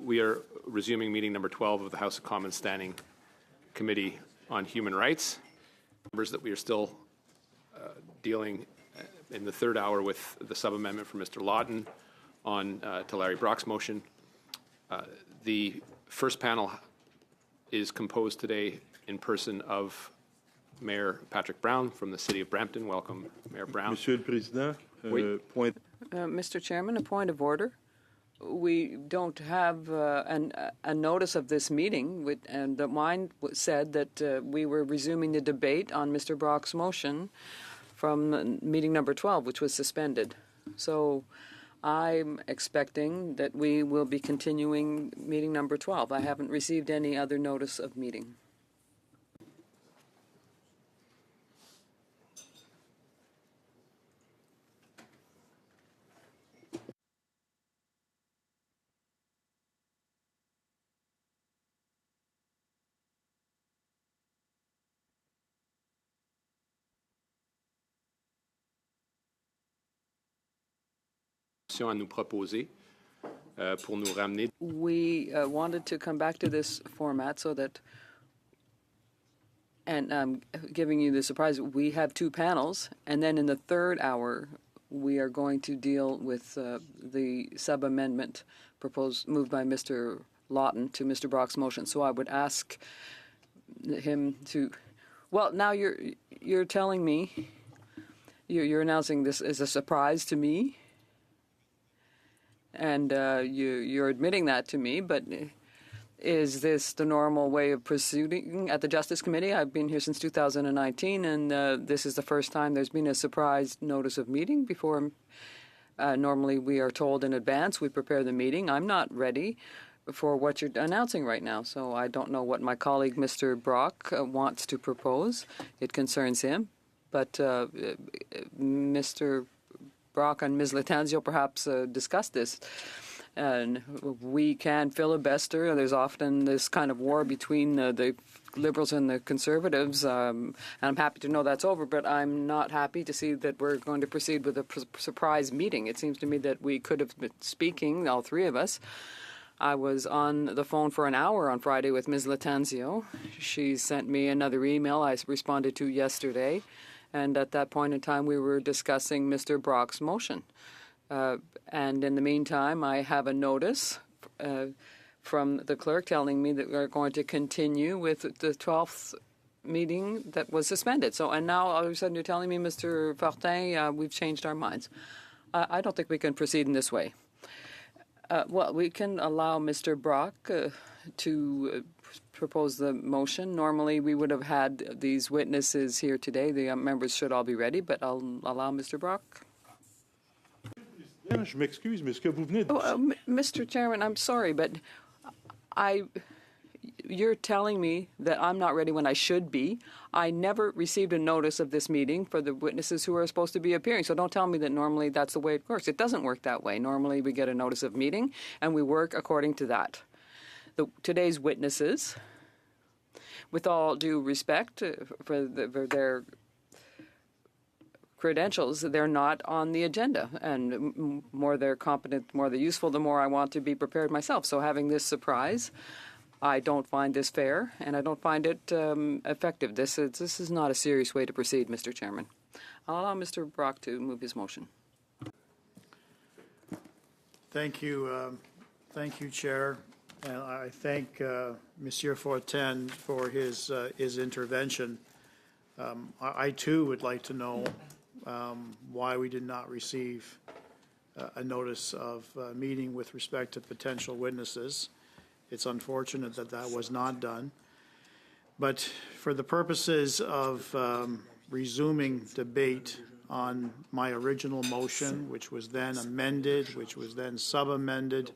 We are resuming meeting number 12 of the House of Commons Standing Committee on Human Rights. Members, that we are still dealing in the third hour with the sub-amendment from Mr. Lawton on to Larry Brock's motion. The first panel is composed today in person of Mayor Patrick Brown from the City of Brampton. Welcome, Mayor Brown. Monsieur le Président, Mr. Chairman, a point of order. We don't have a notice of this meeting, and mine said that we were resuming the debate on Mr. Brock's motion from meeting number 12, which was suspended. So I'm expecting that we will be continuing meeting number 12. I haven't received any other notice of meeting. À nous proposer pour nous ramener. We wanted to come back to this format so that, and I'm giving you the surprise, we have two panels, and then in the third hour, we are going to deal with the sub-amendment moved by Mr. Lawton to Mr. Brock's motion. So I would ask him to, well, now you're telling me, you're announcing this as a surprise to me. And you're admitting that to me, but is this the normal way of proceeding at the Justice Committee? I've been here since 2019, and this is the first time there's been a surprise notice of meeting before. Normally, we are told in advance, we prepare the meeting. I'm not ready for what you're announcing right now, so I don't know what my colleague, Mr. Brock, wants to propose. It concerns him, but Mr. Brock and Ms. Latanzio perhaps discussed this, and we can filibuster. There's often this kind of war between the Liberals and the Conservatives, and I'm happy to know that's over, but I'm not happy to see that we're going to proceed with a surprise meeting. It seems to me that we could have been speaking, all three of us. I was on the phone for an hour on Friday with Ms. Latanzio. She sent me another email I responded to yesterday. And at that point in time, we were discussing Mr. Brock's motion. And in the meantime, I have a notice from the clerk telling me that we're going to continue with the 12th meeting that was suspended. So, and now all of a sudden you're telling me, Mr. Fortin, we've changed our minds. I don't think we can proceed in this way. Well, we can allow Mr. Brock to propose the motion. Normally, we would have had these witnesses here today. The members should all be ready, but I'll allow Mr. Brock. Mr. Chairman, I'm sorry, but you're telling me that I'm not ready when I should be. I never received a notice of this meeting for the witnesses who are supposed to be appearing, so don't tell me that normally that's the way it works. It doesn't work that way. Normally, we get a notice of meeting, and we work according to that. Today's witnesses, with all due respect for their credentials, they're not on the agenda. And more they're competent, more they're useful, the more I want to be prepared myself. So having this surprise, I don't find this fair, and I don't find it effective. This is not a serious way to proceed, Mr. Chairman. I'll allow Mr. Brock to move his motion. Thank you, Chair. And I thank Monsieur Fortin for his intervention. I too would like to know why we did not receive a notice of meeting with respect to potential witnesses. It's unfortunate that that was not done. But for the purposes of resuming debate on my original motion, which was then amended, which was then sub-amended,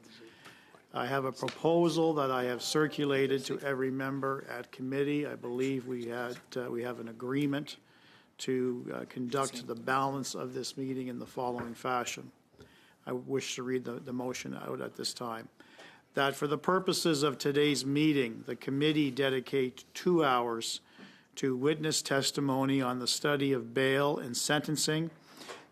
I have a proposal that I have circulated to every member at committee. I believe we have an agreement to conduct the balance of this meeting in the following fashion. I wish to read the motion out at this time. That for the purposes of today's meeting, the committee dedicate 2 hours to witness testimony on the study of bail and sentencing,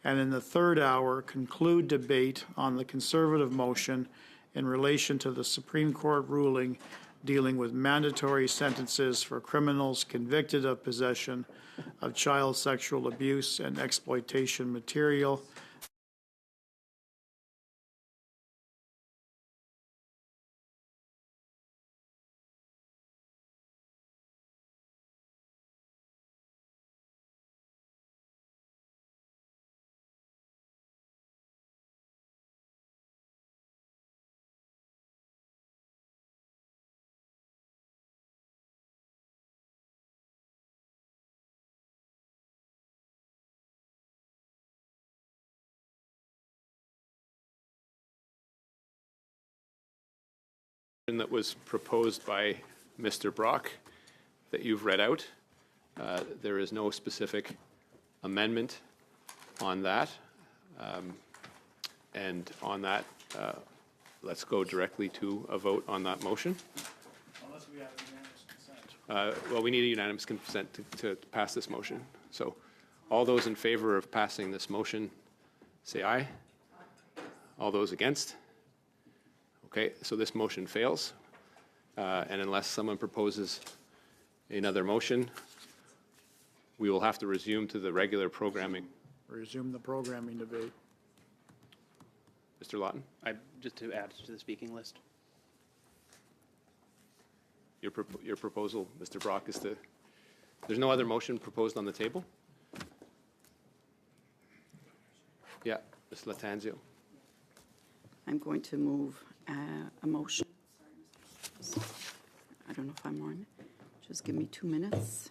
and in the third hour conclude debate on the Conservative motion in relation to the Supreme Court ruling dealing with mandatory sentences for criminals convicted of possession of child sexual abuse and exploitation material. That was proposed by Mr. Brock that you've read out. There is no specific amendment on that. And on that, let's go directly to a vote on that motion. Unless we have unanimous consent. Well, we need a unanimous consent to pass this motion. So all those in favor of passing this motion, say aye. All those against? Okay, so this motion fails. And unless someone proposes another motion, we will have to resume to the regular programming. Resume the programming debate. Mr. Lawton, Just to add to the speaking list. your proposal, Mr. Brock, is to, there's no other motion proposed on the table? Yeah, Ms. Latanzio. I'm going to move a motion. I don't know if I'm on. Just give me 2 minutes.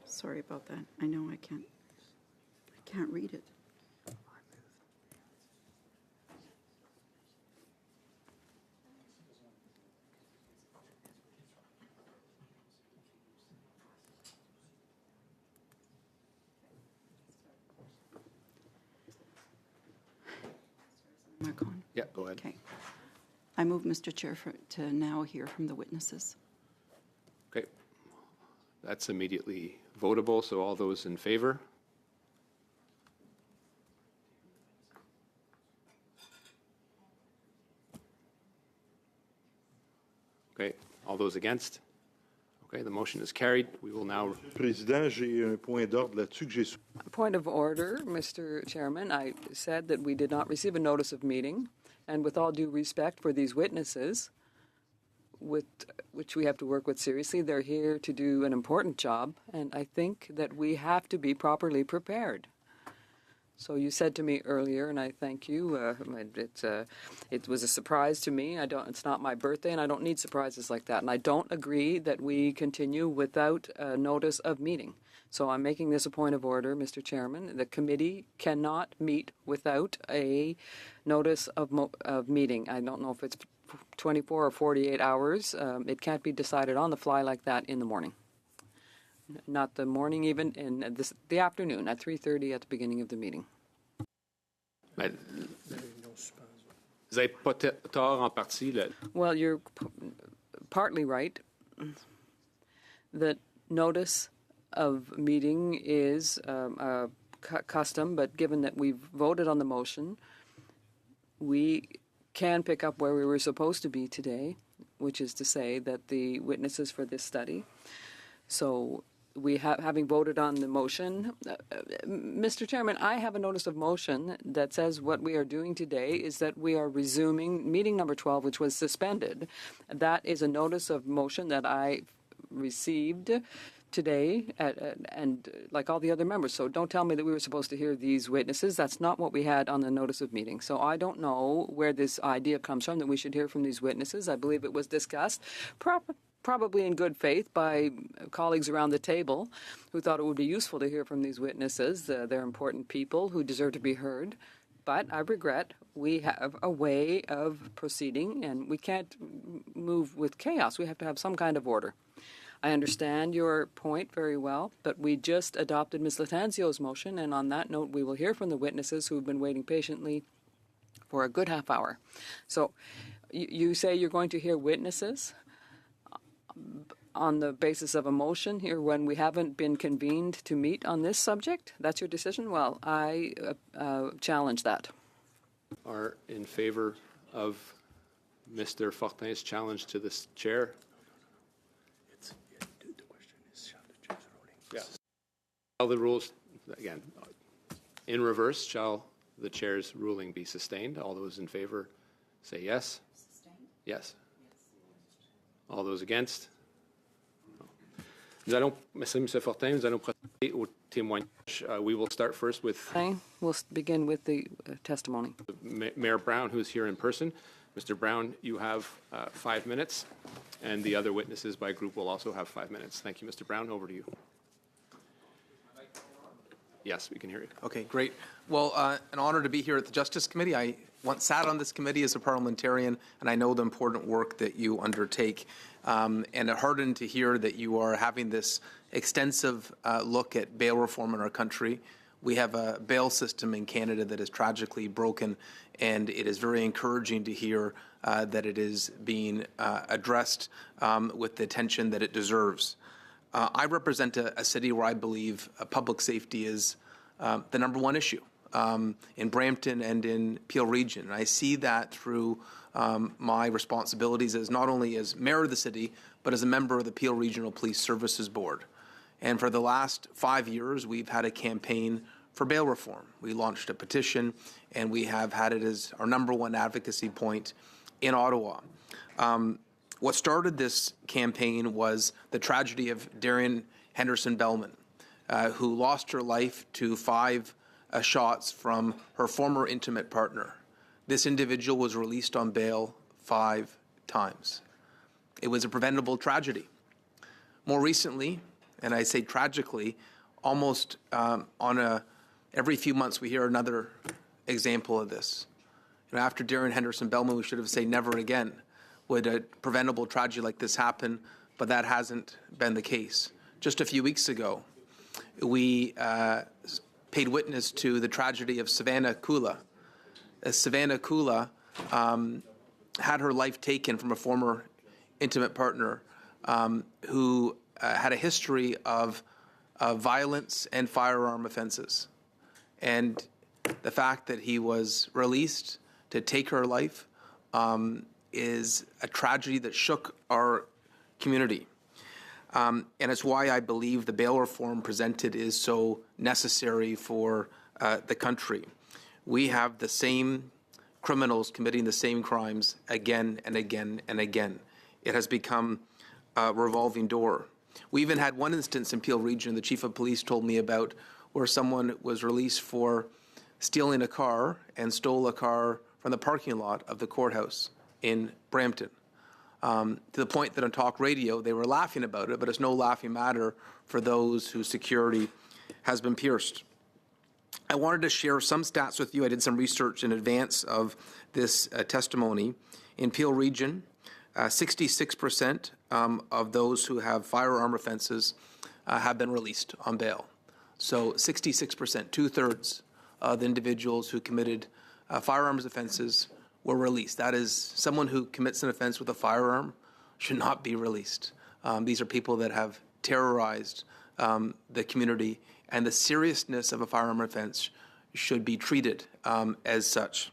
Sorry about that. I know I can't read it. Mark on. Yeah, go ahead. Okay. I move, Mr. Chair, to now hear from the witnesses. Okay. That's immediately votable, so all those in favor? Okay, all those against? Okay, the motion is carried. We will now... Président, j'ai un point d'ordre là-dessus que j'ai... Point of order, Mr. Chairman. I said that we did not receive a notice of meeting, and with all due respect for these witnesses, which we have to work with seriously, they're here to do an important job, and I think that we have to be properly prepared. So you said to me earlier, and I thank you. It was a surprise to me. It's not my birthday, and I don't need surprises like that. And I don't agree that we continue without a notice of meeting. So I'm making this a point of order, Mr. Chairman. The committee cannot meet without a notice of meeting. I don't know if it's 24 or 48 hours. It can't be decided on the fly like that in the morning. Not the morning even, in the afternoon at 3:30 at the beginning of the meeting. Vous n'avez pas tort en partie. Well, you're partly right. The notice of meeting is a custom, but given that we've voted on the motion, we can pick up where we were supposed to be today, which is to say that the witnesses for this study. So having voted on the motion, Mr. Chairman, I have a notice of motion that says what we are doing today is that we are resuming meeting number 12, which was suspended. That is a notice of motion that I received today, and like all the other members. So don't tell me that we were supposed to hear these witnesses. That's not what we had on the notice of meeting. So I don't know where this idea comes from that we should hear from these witnesses. I believe it was discussed probably in good faith by colleagues around the table who thought it would be useful to hear from these witnesses. They're important people who deserve to be heard. But I regret we have a way of proceeding, and we can't move with chaos. We have to have some kind of order. I understand your point very well, but we just adopted Ms. Latanzio's motion, and on that note, we will hear from the witnesses who have been waiting patiently for a good half hour. So you say you're going to hear witnesses on the basis of a motion here when we haven't been convened to meet on this subject? That's your decision? Well, I challenge that. Are in favor of Mr. Fortin's challenge to this chair? Yeah. Shall the rules, again, in reverse, shall the chair's ruling be sustained? All those in favor say yes. Sustained? Yes. All those against? Nous allons, Monsieur Fortin, nous allons procéder au témoignage. We will start first with Okay, we'll begin with the testimony. Mayor Brown, who's here in person. Mr. Brown, you have 5 minutes, and the other witnesses by group will also have 5 minutes. Thank you, Mr. Brown. Over to you. Yes, we can hear you. Okay, great. Well, an honor to be here at the Justice Committee. I once sat on this committee as a parliamentarian, and I know the important work that you undertake. And it heartened to hear that you are having this extensive look at bail reform in our country. We have a bail system in Canada that is tragically broken, and it is very encouraging to hear that it is being addressed with the attention that it deserves. I represent a city where I believe public safety is the #1 issue in Brampton and in Peel Region. And I see that through my responsibilities as not only as mayor of the city, but as a member of the Peel Regional Police Services Board. And for the last 5 years, we've had a campaign for bail reform. We launched a petition, and we have had it as our #1 advocacy point in Ottawa. What started this campaign was the tragedy of Darian Henderson Bellman, who lost her life to 5 shots from her former intimate partner. This individual was released on bail 5 times. It was a preventable tragedy. More recently, and I say tragically, almost every few months we hear another example of this. After Darian Henderson Bellman, we should have said never again would a preventable tragedy like this happen, but that hasn't been the case. Just a few weeks ago, we paid witness to the tragedy of Savannah Kula. Savannah Kula had her life taken from a former intimate partner who had a history of violence and firearm offenses. And the fact that he was released to take her life is a tragedy that shook our community. And it's why I believe the bail reform presented is so necessary for the country. We have the same criminals committing the same crimes again and again and again. It has become a revolving door. We even had one instance in Peel Region the chief of police told me about where someone was released for stealing a car and stole a car from the parking lot of the courthouse in Brampton. To the point that on talk radio they were laughing about it, but it's no laughing matter for those whose security has been pierced. I wanted to share some stats with you. I did some research in advance of this testimony. In Peel Region, 66% of those who have firearm offenses have been released on bail. So 66%, 2/3 of the individuals who committed firearms offenses were released. That is, someone who commits an offense with a firearm should not be released. These are people that have terrorized the community, and the seriousness of a firearm offense should be treated as such.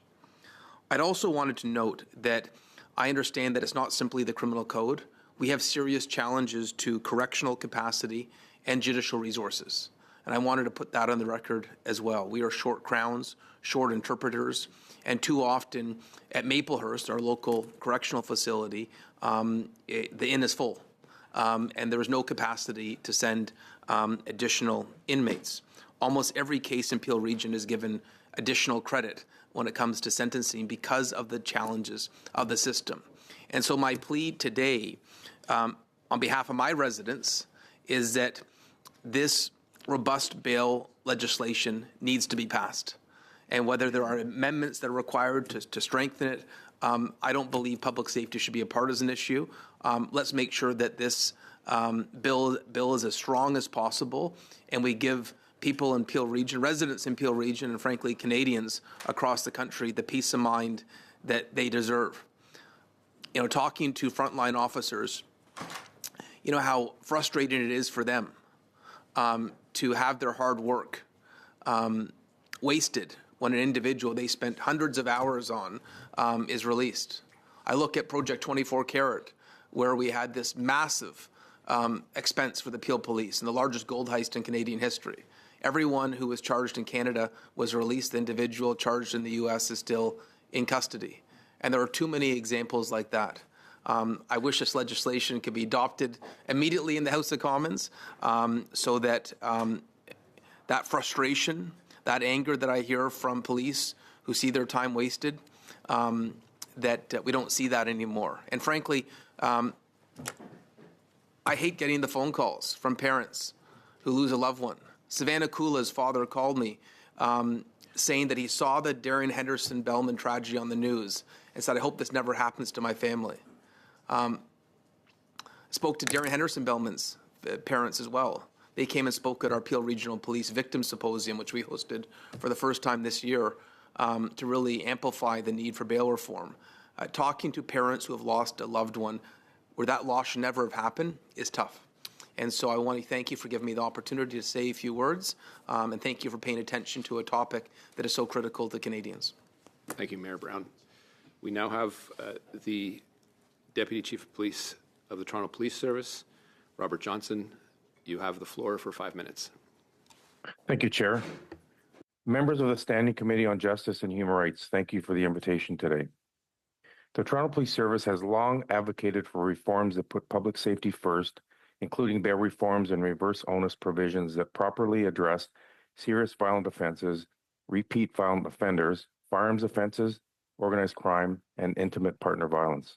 I'd also wanted to note that I understand that it's not simply the criminal code. We have serious challenges to correctional capacity and judicial resources. And I wanted to put that on the record as well. We are short crowns, short interpreters, and too often at Maplehurst, our local correctional facility, the inn is full, and there is no capacity to send additional inmates. Almost every case in Peel Region is given additional credit when it comes to sentencing because of the challenges of the system. And so my plea today, on behalf of my residents, is that this robust bail legislation needs to be passed. And whether there are amendments that are required to strengthen it, I don't believe public safety should be a partisan issue. Let's make sure that this bill is as strong as possible, and we give people in Peel Region, residents in Peel Region, and frankly Canadians across the country the peace of mind that they deserve. You know, talking to frontline officers, you know how frustrating it is for them to have their hard work wasted when an individual they spent hundreds of hours on is released. I look at Project 24 Carat, where we had this massive expense for the Peel Police and the largest gold heist in Canadian history. Everyone who was charged in Canada was released. The individual charged in the U.S. is still in custody. And there are too many examples like that. I wish this legislation could be adopted immediately in the House of Commons so that that frustration, that anger that I hear from police who see their time wasted, that we don't see that anymore. And frankly, I hate getting the phone calls from parents who lose a loved one. Savannah Kula's father called me saying that he saw the Darian Henderson Bellman tragedy on the news and said, I hope this never happens to my family. Spoke to Darian Henderson Bellman's parents as well. They came and spoke at our Peel Regional Police Victim Symposium, which we hosted for the first time this year, to really amplify the need for bail reform. Talking to parents who have lost a loved one where that loss should never have happened is tough. And so I want to thank you for giving me the opportunity to say a few words, and thank you for paying attention to a topic that is so critical to Canadians. Thank you, Mayor Brown. We now have the Deputy Chief of Police of the Toronto Police Service, Robert Johnson. You have the floor for 5 minutes. Thank you, Chair. Members of the Standing Committee on Justice and Human Rights, thank you for the invitation today. The Toronto Police Service has long advocated for reforms that put public safety first, including bail reforms and reverse onus provisions that properly address serious violent offenses, repeat violent offenders, firearms offenses, organized crime, and intimate partner violence.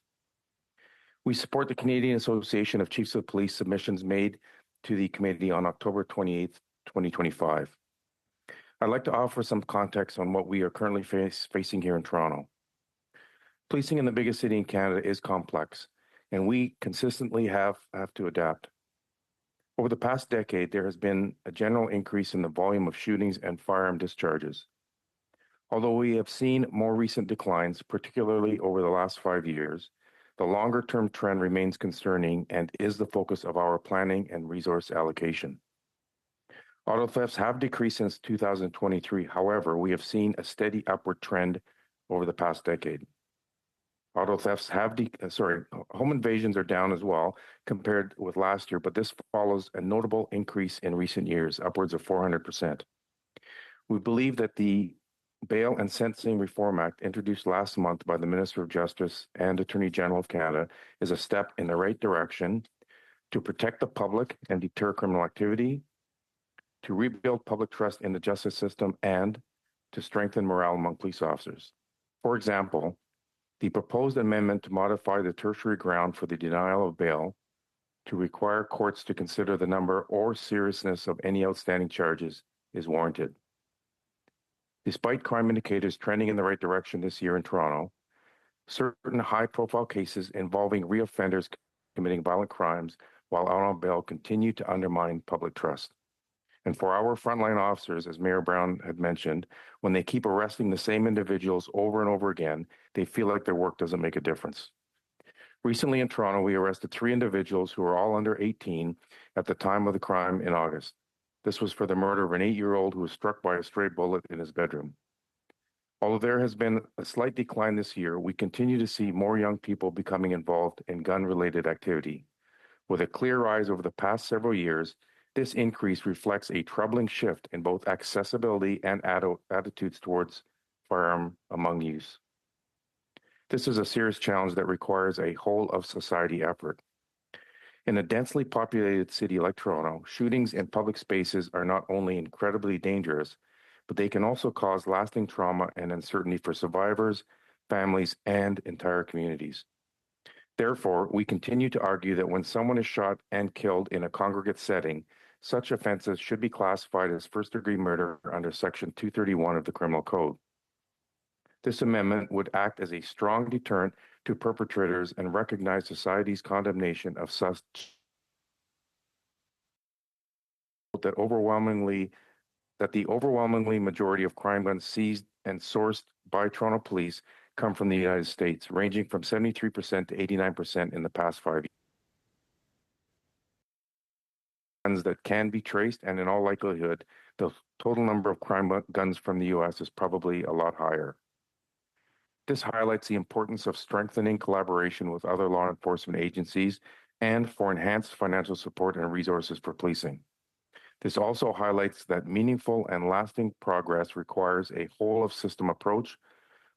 We support the Canadian Association of Chiefs of Police submissions made to the committee on October 28, 2025. I'd like to offer some context on what we are currently facing here in Toronto. Policing in the biggest city in Canada is complex, and we consistently have to adapt. Over the past decade, there has been a general increase in the volume of shootings and firearm discharges. Although we have seen more recent declines, particularly over the last 5 years, the longer-term trend remains concerning and is the focus of our planning and resource allocation. Auto thefts have decreased since 2023. However, we have seen a steady upward trend over the past decade. Auto thefts have, home invasions are down as well compared with last year, but this follows a notable increase in recent years, upwards of 400%. We believe that the Bail and Sentencing Reform Act, introduced last month by the Minister of Justice and Attorney General of Canada, is a step in the right direction to protect the public and deter criminal activity, to rebuild public trust in the justice system, and to strengthen morale among police officers. For example, the proposed amendment to modify the tertiary ground for the denial of bail to require courts to consider the number or seriousness of any outstanding charges is warranted. Despite crime indicators trending in the right direction this year in Toronto, certain high-profile cases involving reoffenders committing violent crimes while out on bail continue to undermine public trust. And for our frontline officers, as Mayor Brown had mentioned, when they keep arresting the same individuals over and over again, they feel like their work doesn't make a difference. Recently in Toronto, we arrested 3 individuals who were all under 18 at the time of the crime in August. This was for the murder of an 8-year-old who was struck by a stray bullet in his bedroom. Although there has been a slight decline this year, we continue to see more young people becoming involved in gun-related activity. With a clear rise over the past several years, this increase reflects a troubling shift in both accessibility and attitudes towards firearm among youth. This is a serious challenge that requires a whole-of-society effort. In a densely populated city like Toronto, shootings in public spaces are not only incredibly dangerous, but they can also cause lasting trauma and uncertainty for survivors, families, and entire communities. Therefore, we continue to argue that when someone is shot and killed in a congregate setting, such offenses should be classified as first-degree murder under Section 231 of the Criminal Code. This amendment would act as a strong deterrent to perpetrators and recognize society's condemnation of such that the overwhelmingly majority of crime guns seized and sourced by Toronto Police come from the United States, ranging from 73% to 89% in the past 5 years. Guns that can be traced, and in all likelihood, the total number of crime guns from the U.S. is probably a lot higher. This highlights the importance of strengthening collaboration with other law enforcement agencies and for enhanced financial support and resources for policing. This also highlights that meaningful and lasting progress requires a whole-of-system approach.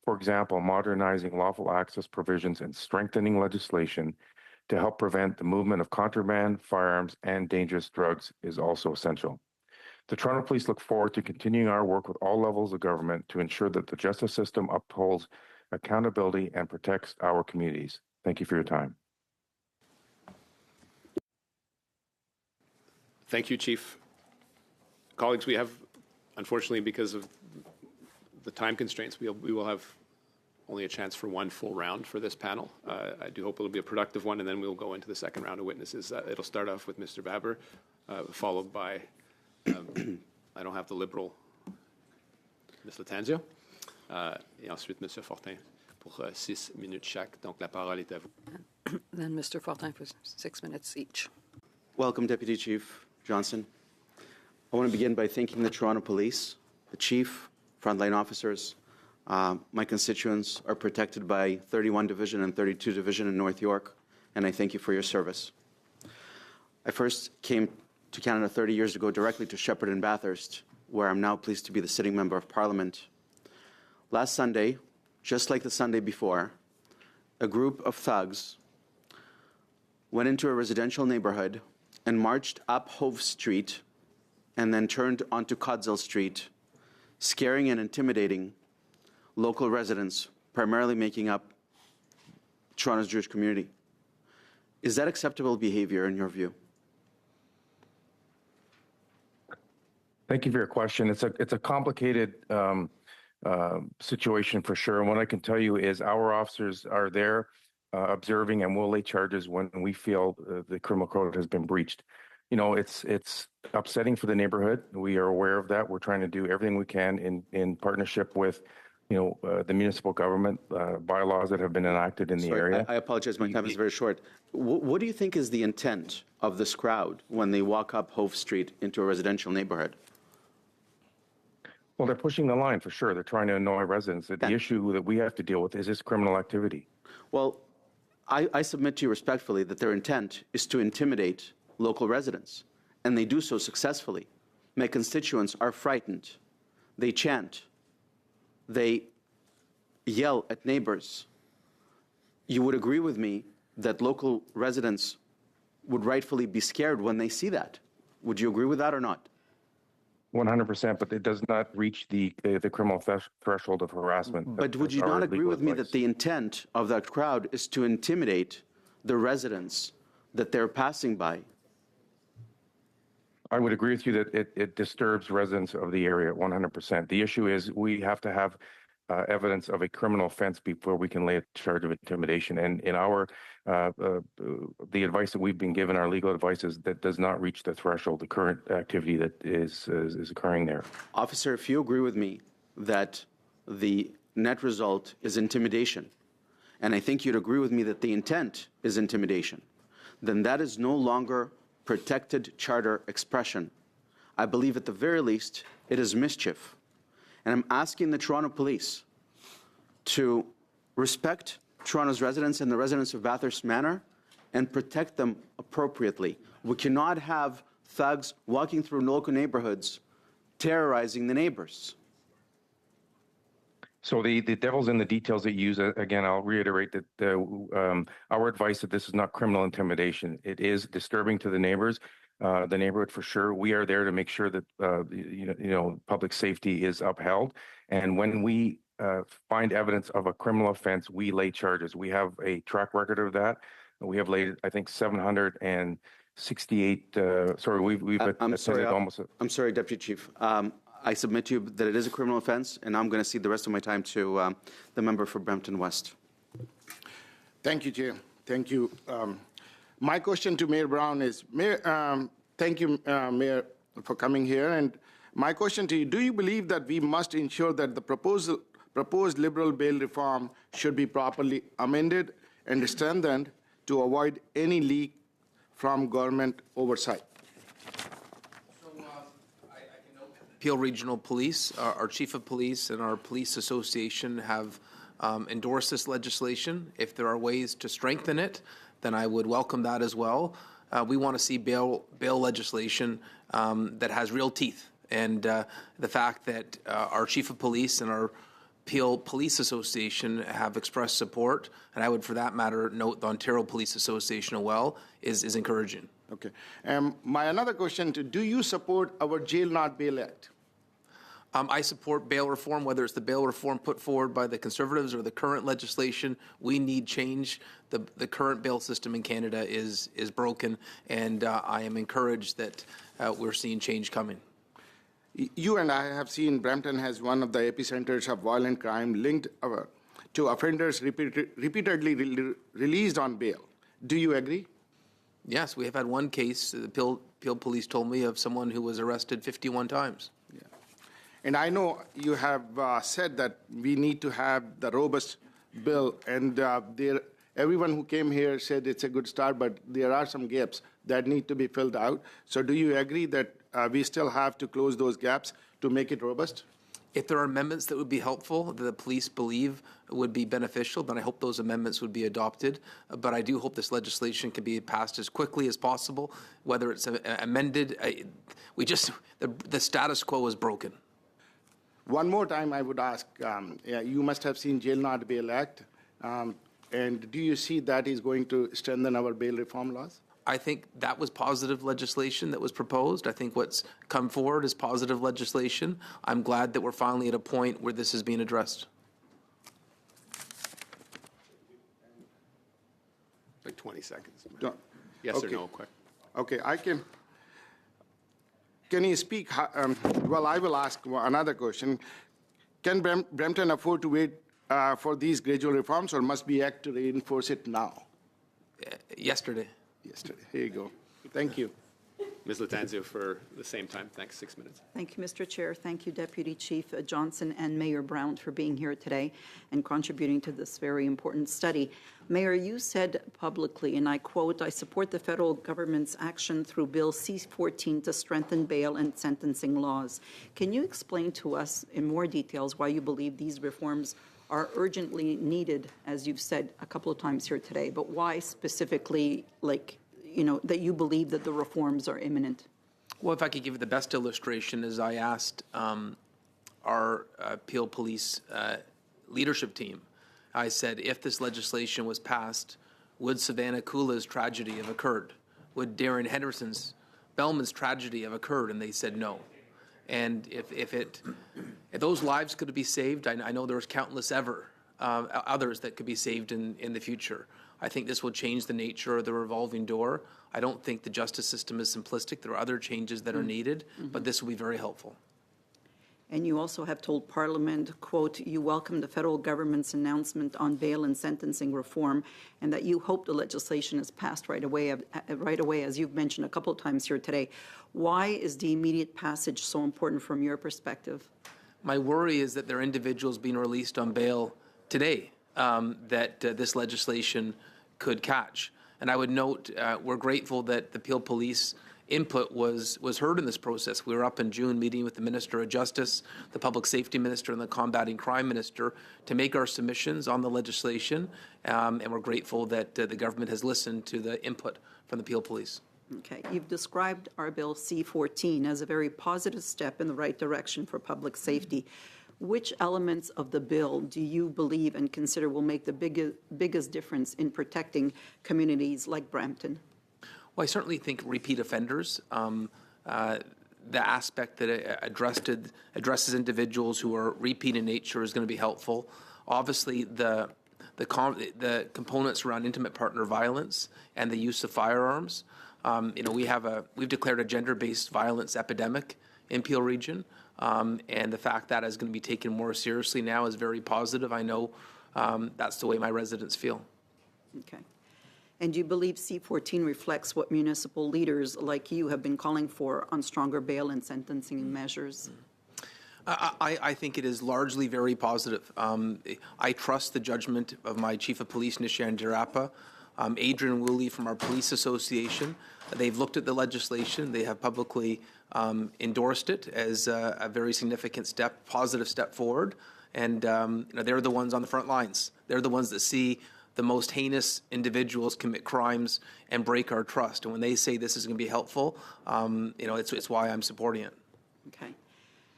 For example, modernizing lawful access provisions and strengthening legislation to help prevent the movement of contraband, firearms, and dangerous drugs is also essential. The Toronto Police look forward to continuing our work with all levels of government to ensure that the justice system upholds accountability and protects our communities. Thank you for your time. Thank you, Chief. Colleagues, we have, unfortunately, because of the time constraints, we will have only a chance for one full round for this panel. I do hope it'll be a productive one, and then we'll go into the second round of witnesses. It'll start off with Mr. Baber, followed by, I don't have the Liberal, Ms. Latanzio, et ensuite Mr. Fortin pour 6 minutes chaque. Donc la parole est à vous. Then Mr. Fortin for 6 minutes each. Welcome, Deputy Chief Johnson. I want to begin by thanking the Toronto Police, the Chief, frontline officers. My constituents are protected by 31 Division and 32 Division in North York, and I thank you for your service. I first came to Canada 30 years ago directly to Shepherd and Bathurst, where I'm now pleased to be the sitting member of Parliament. Last Sunday, just like the Sunday before, a group of thugs went into a residential neighborhood and marched up Hove Street and then turned onto Codsall Street, scaring and intimidating local residents, primarily making up Toronto's Jewish community. Is that acceptable behavior in your view? Thank you for your question. It's a complicated situation for sure. And what I can tell you is our officers are there observing and will lay charges when we feel the criminal code has been breached. You know, it's upsetting for the neighborhood. We are aware of that. We're trying to do everything we can in partnership with, the municipal government bylaws that have been enacted in the area. I apologize. My time is very short. What do you think is the intent of this crowd when they walk up Hove Street into a residential neighborhood? Well, they're pushing the line for sure. They're trying to annoy residents. The issue that we have to deal with is this criminal activity. Well, I submit to you respectfully that their intent is to intimidate local residents, and they do so successfully. My constituents are frightened. They chant. They yell at neighbors. You would agree with me that local residents would rightfully be scared when they see that. Would you agree with that or not? 100%, but it does not reach the criminal threshold of harassment. But would you not agree with me that the intent of that crowd is to intimidate the residents that they're passing by? I would agree with you that it disturbs residents of the area 100%. The issue is we have to have evidence of a criminal offense before we can lay a charge of intimidation. And in our the advice that we've been given, our legal advice is that does not reach the threshold, the current activity that is occurring there. Officer, if you agree with me that the net result is intimidation, and I think you'd agree with me that the intent is intimidation, then that is no longer protected charter expression. I believe at the very least it is mischief. And I'm asking the Toronto Police to respect Toronto's residents and the residents of Bathurst Manor and protect them appropriately. We cannot have thugs walking through local neighborhoods terrorizing the neighbors. So the devil's in the details that you use. Again, I'll reiterate that our advice that this is not criminal intimidation. It is disturbing to the neighbors, the neighborhood for sure. We are there to make sure that public safety is upheld. And when we find evidence of a criminal offense, we lay charges. We have a track record of that. We have laid, I think, 768. We've attended almost. I'm sorry, Deputy Chief. I submit to you that it is a criminal offense, and I'm going to cede the rest of my time to the member for Brampton West. Thank you, Chair. Thank you. My question to Mayor Brown is, Mayor, thank you, Mayor, for coming here. And my question to you, do you believe that we must ensure that the proposed liberal bail reform should be properly amended and strengthened to avoid any leak from government oversight? Peel Regional Police, our Chief of Police and our Police Association have endorsed this legislation. If there are ways to strengthen it, then I would welcome that as well. We want to see bail legislation that has real teeth. And the fact that our Chief of Police and our Peel Police Association have expressed support, and I would, for that matter, note the Ontario Police Association as well, is encouraging. Okay. My another question, do you support our Jail Not Bail Act? I support bail reform, whether it's the bail reform put forward by the Conservatives or the current legislation. We need change. The current bail system in Canada is broken, and I am encouraged that we're seeing change coming. You and I have seen Brampton has one of the epicenters of violent crime linked to offenders repeatedly released on bail. Do you agree? Yes, we have had one case, the Peel Police told me, of someone who was arrested 51 times. Yeah. And I know you have said that we need to have the robust bill, and everyone who came here said it's a good start, but there are some gaps that need to be filled out. So do you agree that we still have to close those gaps to make it robust? If there are amendments that would be helpful, that the police believe would be beneficial, then I hope those amendments would be adopted. But I do hope this legislation can be passed as quickly as possible, whether it's amended. The status quo is broken. One more time I would ask, you must have seen Jail Not Bail Act, and do you see that is going to strengthen our bail reform laws? I think that was positive legislation that was proposed. I think what's come forward is positive legislation. I'm glad that we're finally at a point where this is being addressed. Like 20 seconds. No. Yes Okay. or no, quick. Okay, can you speak, well, I will ask another question. Can Brampton afford to wait for these gradual reforms, or must we act to reinforce it now? Yesterday. Here you go. Thank you. Ms. Latanzio for the same time. Thanks, 6 minutes. Thank you, Mr. Chair. Thank you, Deputy Chief Johnson and Mayor Brown, for being here today and contributing to this very important study. Mayor, you said publicly, and I quote, "I support the federal government's action through Bill C-14 to strengthen bail and sentencing laws." Can you explain to us in more details why you believe these reforms are urgently needed, as you've said a couple of times here today, but why specifically, that you believe that the reforms are imminent? Well, if I could give you the best illustration, is I asked our Peel Police leadership team, I said, if this legislation was passed, would Savannah Kula's tragedy have occurred? Would Darren Henderson's, Bellman's tragedy have occurred? And they said no. And if those lives could be saved, I know there's countless others that could be saved in the future. I think this will change the nature of the revolving door. I don't think the justice system is simplistic. There are other changes that are needed, but this will be very helpful. And you also have told Parliament, quote, you welcome the federal government's announcement on bail and sentencing reform, and that you hope the legislation is passed right away, as you've mentioned a couple of times here today. Why is the immediate passage so important from your perspective? My worry is that there are individuals being released on bail today that this legislation could catch. And I would note we're grateful that the Peel Police input was heard in this process. We were up in June meeting with the Minister of Justice, the Public Safety Minister, and the Combating Crime Minister to make our submissions on the legislation, and we're grateful that the government has listened to the input from the Peel Police. Okay. You've described our Bill C-14 as a very positive step in the right direction for public safety. Which elements of the bill do you believe and consider will make the biggest difference in protecting communities like Brampton? Well, I certainly think repeat offenders, the aspect that addresses individuals who are repeat in nature is going to be helpful. Obviously, the components around intimate partner violence and the use of firearms. We've declared a gender-based violence epidemic in Peel Region, and the fact that is going to be taken more seriously now is very positive. I know that's the way my residents feel. Okay. And do you believe C-14 reflects what municipal leaders like you have been calling for on stronger bail and sentencing measures? I think it is largely very positive. I trust the judgment of my Chief of Police, Nishan Dirapa, Adrian Woolley from our Police Association. They've looked at the legislation. They have publicly endorsed it as a very significant step, positive step forward. And they're the ones on the front lines. They're the ones that see the most heinous individuals commit crimes and break our trust. And when they say this is going to be helpful, it's why I'm supporting it. Okay.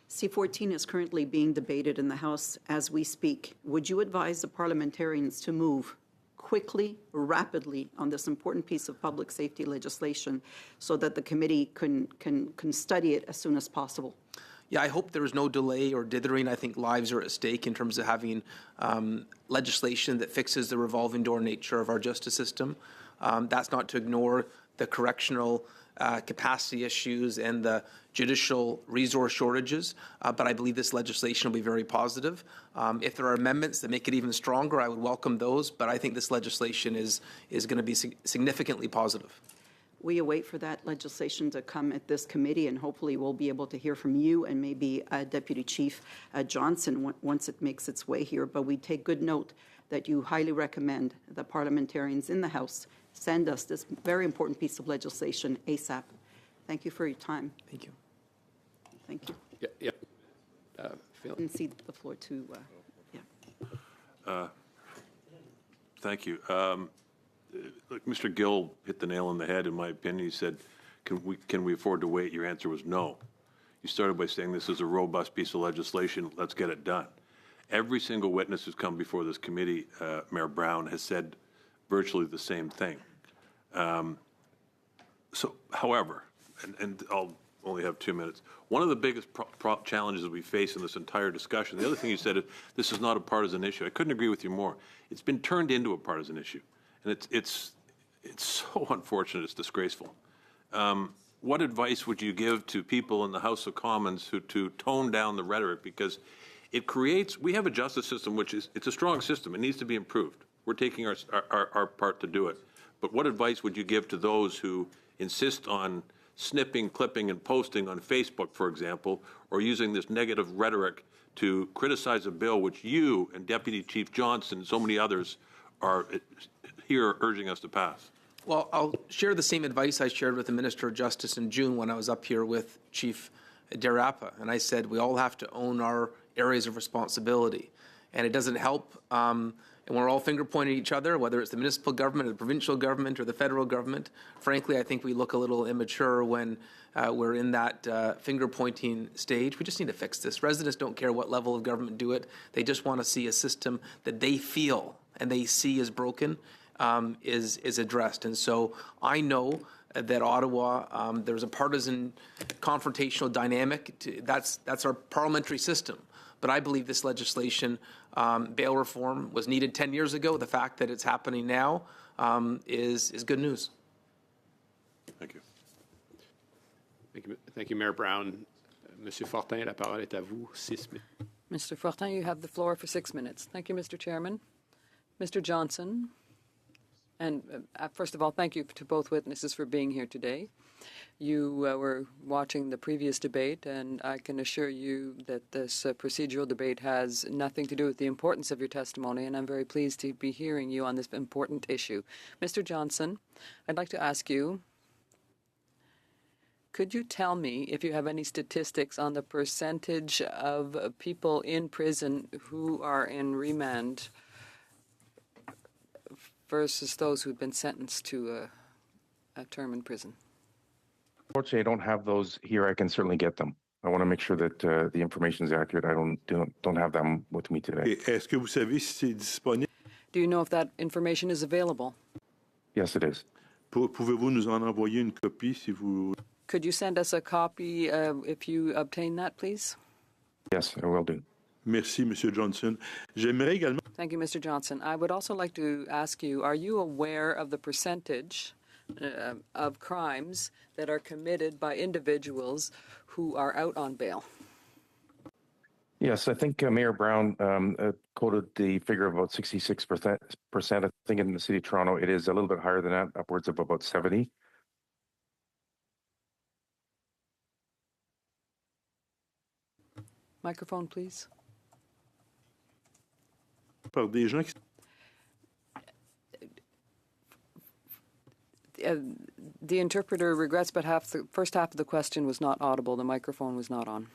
C-14 is currently being debated in the House as we speak. Would you advise the parliamentarians to move quickly, rapidly on this important piece of public safety legislation so that the committee can study it as soon as possible? Yeah, I hope there is no delay or dithering. I think lives are at stake in terms of having legislation that fixes the revolving door nature of our justice system. That's not to ignore the correctional capacity issues and the judicial resource shortages, but I believe this legislation will be very positive. If there are amendments that make it even stronger, I would welcome those, but I think this legislation is going to be significantly positive. We await for that legislation to come at this committee, and hopefully we'll be able to hear from you and maybe Deputy Chief Johnson once it makes its way here. But we take good note that you highly recommend the parliamentarians in the House send us this very important piece of legislation ASAP. Thank you for your time. Thank you. Thank you. Yeah. I can see the floor to, Thank you. Look, Mr. Gill hit the nail on the head, in my opinion. He said, can we afford to wait? Your answer was no. You started by saying this is a robust piece of legislation. Let's get it done. Every single witness who's come before this committee, Mayor Brown, has said virtually the same thing. However, and I'll only have 2 minutes, one of the biggest challenges we face in this entire discussion, the other thing you said is this is not a partisan issue. I couldn't agree with you more. It's been turned into a partisan issue. And it's so unfortunate, it's disgraceful. What advice would you give to people in the House of Commons to tone down the rhetoric? Because it creates, we have a justice system it's a strong system. It needs to be improved. We're taking our part to do it. But what advice would you give to those who insist on snipping, clipping, and posting on Facebook, for example, or using this negative rhetoric to criticize a bill which you and Deputy Chief Johnson and so many others are here urging us to pass? Well, I'll share the same advice I shared with the Minister of Justice in June when I was up here with Chief Dirapa. And I said, we all have to own our areas of responsibility. And it doesn't help, and we're all finger-pointing at each other, whether it's the municipal government or the provincial government or the federal government. Frankly, I think we look a little immature when we're in that finger-pointing stage. We just need to fix this. Residents don't care what level of government do it. They just want to see a system that they feel and they see is broken is addressed. And so I know that Ottawa, there's a partisan confrontational dynamic. That's our parliamentary system. But I believe this legislation, bail reform, was needed 10 years ago. The fact that it's happening now is good news. Thank you. Thank you, Mayor Brown. Monsieur Fortin, la parole est à vous. 6 minutes. Mr. Fortin, you have the floor for 6 minutes. Thank you, Mr. Chairman. Mr. Johnson, and first of all, thank you to both witnesses for being here today. You were watching the previous debate, and I can assure you that this procedural debate has nothing to do with the importance of your testimony, and I'm very pleased to be hearing you on this important issue. Mr. Johnson, I'd like to ask you, could you tell me if you have any statistics on the percentage of people in prison who are in remand versus those who've been sentenced to a term in prison? Unfortunately, I don't have those here. I can certainly get them. I want to make sure that the information is accurate. I don't have them with me today. Est-ce que vous savez si c'est disponible? Do you know if that information is available? Yes, it is. Pouvez-vous nous en envoyer une copie si vous... Could you send us a copy if you obtain that, please? Yes, I will do. Merci, Monsieur Johnson. J'aimerais également... Thank you, Mr. Johnson. I would also like to ask you, are you aware of the percentage of crimes that are committed by individuals who are out on bail? Yes, I think Mayor Brown quoted the figure of about 66%. I think in the city of Toronto, it is a little bit higher than that, upwards of about 70. Microphone, please. Par des gens qui The interpreter regrets, but the first half of the question was not audible. The microphone was not on.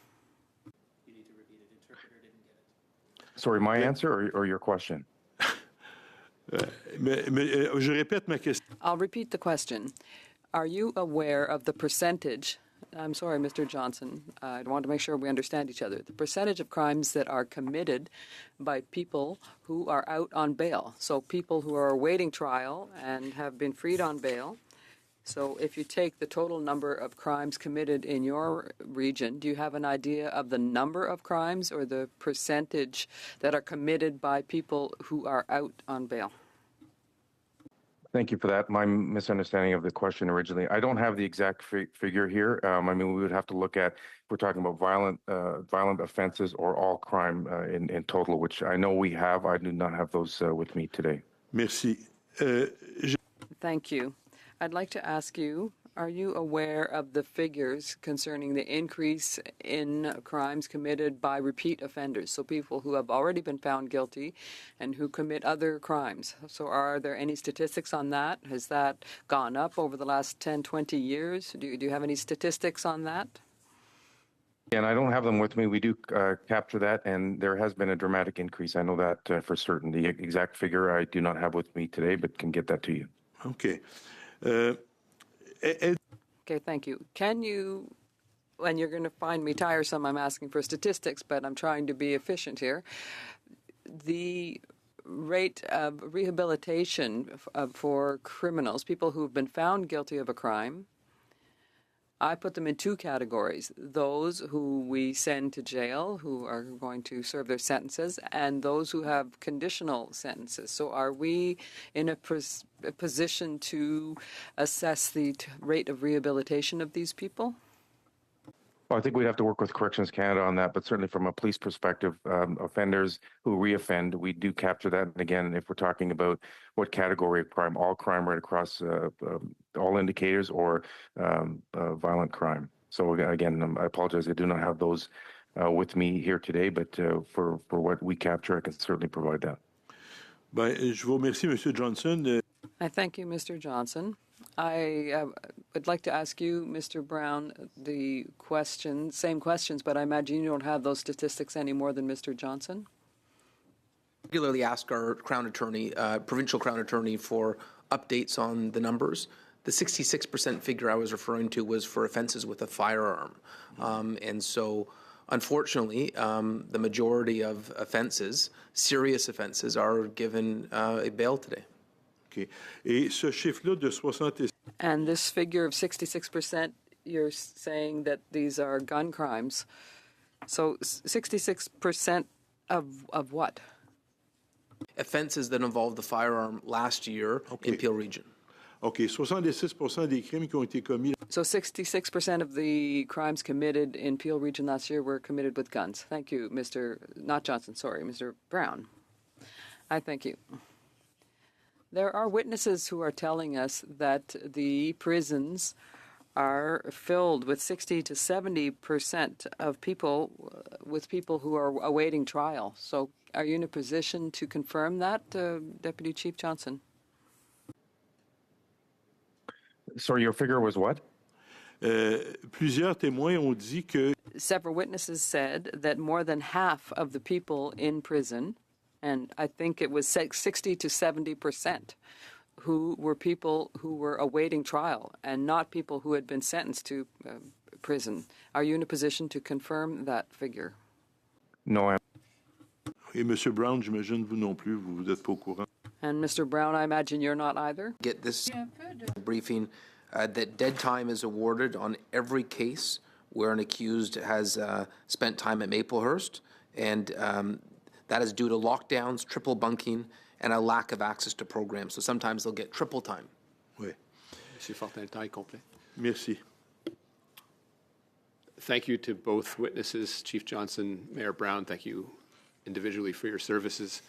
Sorry, my answer or your question? je répète ma question. I'll repeat the question. Are you aware of the percentage? I'm sorry, Mr. Johnson. I want to make sure we understand each other. The percentage of crimes that are committed by people who are out on bail. So people who are awaiting trial and have been freed on bail. So if you take the total number of crimes committed in your region, do you have an idea of the number of crimes or the percentage that are committed by people who are out on bail? Thank you for that. My misunderstanding of the question originally. I don't have the exact figure here. I mean, we would have to look at, if we're talking about violent offenses or all crime in total, which I know we have. I do not have those with me today. Merci. Thank you. I'd like to ask you, are you aware of the figures concerning the increase in crimes committed by repeat offenders, so people who have already been found guilty and who commit other crimes? So are there any statistics on that? Has that gone up over the last 10, 20 years? Do you have any statistics on that? And I don't have them with me. We do capture that, and there has been a dramatic increase. I know that for certain. The exact figure I do not have with me today, but can get that to you. Okay. Okay, thank you. Can you, and you're going to find me tiresome, I'm asking for statistics, but I'm trying to be efficient here. The rate of rehabilitation for criminals, people who've been found guilty of a crime, I put them in two categories: those who we send to jail, who are going to serve their sentences, and those who have conditional sentences. So are we in a position to assess the rate of rehabilitation of these people? Well, I think we'd have to work with Corrections Canada on that, but certainly from a police perspective, offenders who reoffend, we do capture that. And again, if we're talking about what category of crime, all crime right across all indicators, or violent crime. So again, I apologize, I do not have those with me here today, but for what we capture, I can certainly provide that. Ben, je vous remercie, Monsieur Johnson. I thank you, Mr. Johnson. I would like to ask you, Mr. Brown, the same questions, but I imagine you don't have those statistics any more than Mr. Johnson. Regularly ask our Crown Attorney, provincial Crown Attorney, for updates on the numbers. The 66% figure I was referring to was for offences with a firearm. And so, unfortunately, the majority of offences, serious offences, are given a bail today. Okay. Et ce chiffre-là de 66. And this figure of 66%, you're saying that these are gun crimes. So 66% of what? Offences that involved the firearm last year in Peel Region. Okay, 66% des crimes qui ont été commis. So 66% of the crimes committed in Peel Region last year were committed with guns. Thank you, Mr. Brown. I thank you. There are witnesses who are telling us that the prisons are filled with 60 to 70% of people, with people who are awaiting trial. So are you in a position to confirm that, Deputy Chief Johnson? Sorry, your figure was what? Plusieurs témoins ont dit que. Several witnesses said that more than half of the people in prison, and I think it was 60 to 70%, who were people who were awaiting trial and not people who had been sentenced to prison. Are you in a position to confirm that figure? No. Et Monsieur Brown, j'imagine vous non plus, vous n'êtes pas au courant. And Mr. Brown, I imagine you're not either? Get this briefing that dead time is awarded on every case where an accused has spent time at Maplehurst, and that is due to lockdowns, triple bunking, and a lack of access to programs. So sometimes they'll get triple time. Oui. Monsieur Fortin, le temps est complet. Merci. Thank you to both witnesses, Chief Johnson, Mayor Brown. Thank you individually for your services,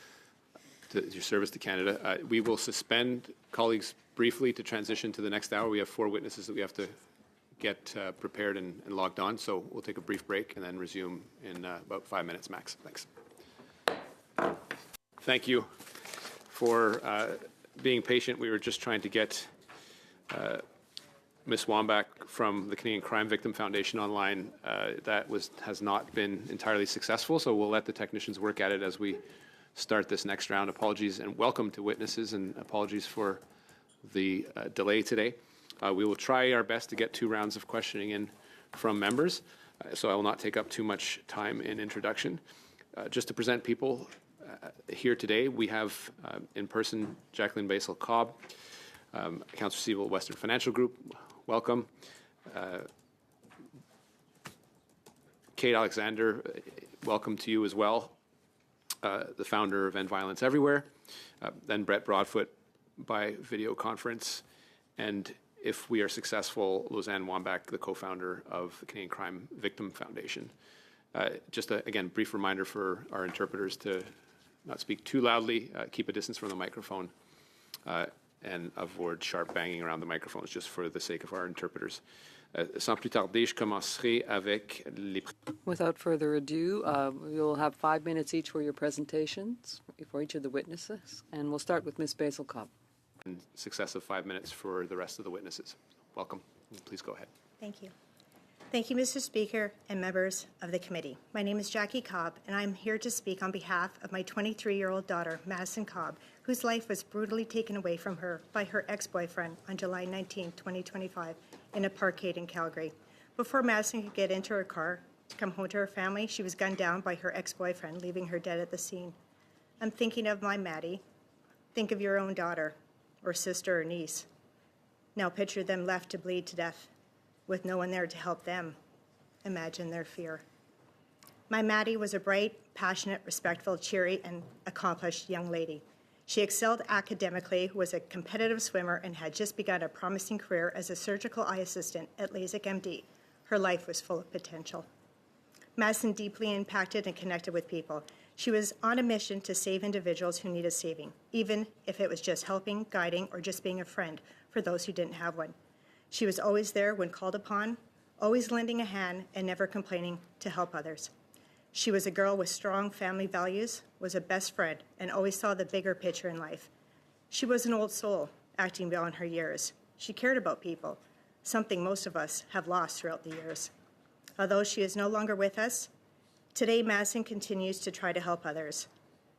your service to Canada. We will suspend, colleagues, briefly to transition to the next hour. We have 4 witnesses that we have to get prepared and logged on, so we'll take a brief break and then resume in about 5 minutes max. Thanks. Thank you for being patient. We were just trying to get Ms. Wambach from the Canadian Crime Victim Foundation online. That has not been entirely successful, so we'll let the technicians work at it as we start this next round. Apologies and welcome to witnesses, and apologies for the delay today. We will try our best to get 2 rounds of questioning in from members, so I will not take up too much time in introduction. Just to present people here today, we have in person Jacqueline Basil-Cobb, Accounts Receivable Western Financial Group. Welcome. Kate Alexander, welcome to you as well, the founder of End Violence Everywhere. Then Brett Broadfoot by video conference. And if we are successful, Lausanne Wambach, the co-founder of the Canadian Crime Victim Foundation. Just again, brief reminder for our interpreters to not speak too loudly, keep a distance from the microphone, and avoid sharp banging around the microphones just for the sake of our interpreters. Sans plus tarder, je commencerai avec les... Without further ado, you'll have 5 minutes each for your presentations for each of the witnesses, and we'll start with Ms. Basil-Cobb. And successive 5 minutes for the rest of the witnesses. Welcome. Please go ahead. Thank you. Thank you, Mr. Speaker and members of the committee. My name is Jackie Cobb, and I'm here to speak on behalf of my 23-year-old daughter, Madison Cobb, whose life was brutally taken away from her by her ex-boyfriend on July 19, 2025, in a parkade in Calgary. Before Madison could get into her car to come home to her family, she was gunned down by her ex-boyfriend, leaving her dead at the scene. I'm thinking of my Maddie. Think of your own daughter, or sister or niece. Now picture them left to bleed to death with no one there to help them. Imagine their fear. My Maddie was a bright, passionate, respectful, cheery, and accomplished young lady. She excelled academically, was a competitive swimmer, and had just begun a promising career as a surgical eye assistant at LASIK MD. Her life was full of potential. Madison deeply impacted and connected with people. She was on a mission to save individuals who needed saving, even if it was just helping, guiding, or just being a friend for those who didn't have one. She was always there when called upon, always lending a hand, and never complaining to help others. She was a girl with strong family values, was a best friend, and always saw the bigger picture in life. She was an old soul, acting beyond her years. She cared about people, something most of us have lost throughout the years. Although she is no longer with us, today Madison continues to try to help others.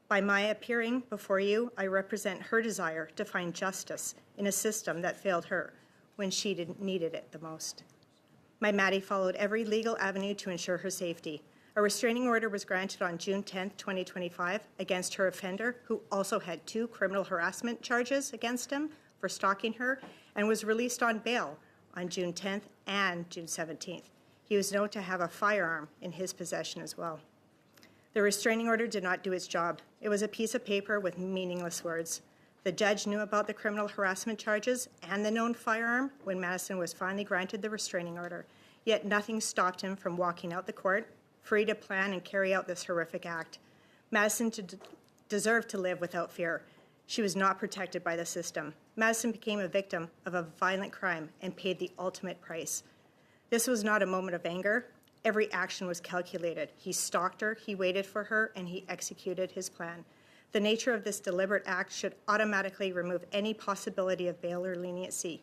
By my appearing before you, I represent her desire to find justice in a system that failed her when she needed it the most. My Maddie followed every legal avenue to ensure her safety. A restraining order was granted on June 10, 2025, against her offender, who also had 2 criminal harassment charges against him for stalking her, and was released on bail on June 10th and June 17th. He was known to have a firearm in his possession as well. The restraining order did not do its job. It was a piece of paper with meaningless words. The judge knew about the criminal harassment charges and the known firearm when Madison was finally granted the restraining order, yet nothing stopped him from walking out the court, free to plan and carry out this horrific act. Madison deserved to live without fear. She was not protected by the system. Madison became a victim of a violent crime and paid the ultimate price. This was not a moment of anger. Every action was calculated. He stalked her, he waited for her, and he executed his plan. The nature of this deliberate act should automatically remove any possibility of bail or leniency.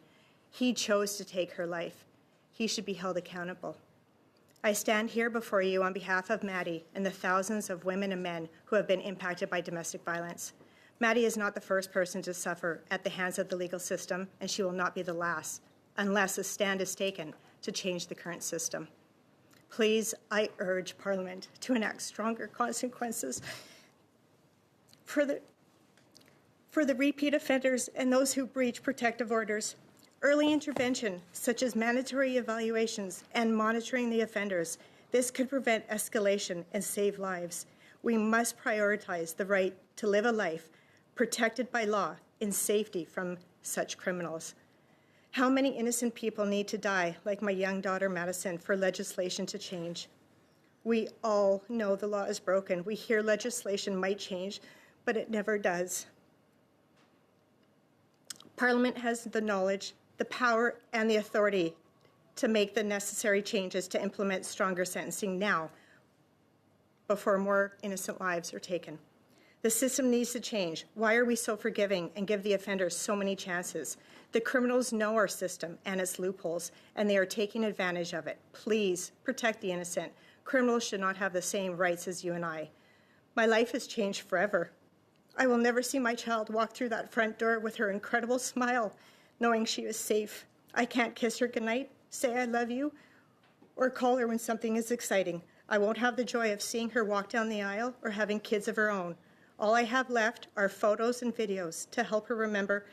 He chose to take her life. He should be held accountable. I stand here before you on behalf of Maddie and the thousands of women and men who have been impacted by domestic violence. Maddie is not the first person to suffer at the hands of the legal system, and she will not be the last, unless a stand is taken to change the current system. Please, I urge Parliament to enact stronger consequences for the repeat offenders and those who breach protective orders. Early intervention, such as mandatory evaluations and monitoring the offenders, this could prevent escalation and save lives. We must prioritize the right to live a life protected by law in safety from such criminals. How many innocent people need to die, like my young daughter Madison, for legislation to change? We all know the law is broken. We hear legislation might change, but it never does. Parliament has the knowledge, the power, and the authority to make the necessary changes to implement stronger sentencing now, before more innocent lives are taken. The system needs to change. Why are we so forgiving and give the offenders so many chances? The criminals know our system and its loopholes, and they are taking advantage of it. Please protect the innocent. Criminals should not have the same rights as you and I. My life has changed forever. I will never see my child walk through that front door with her incredible smile, knowing she is safe. I can't kiss her goodnight, say I love you, or call her when something is exciting. I won't have the joy of seeing her walk down the aisle or having kids of her own. All I have left are photos and videos to help her remember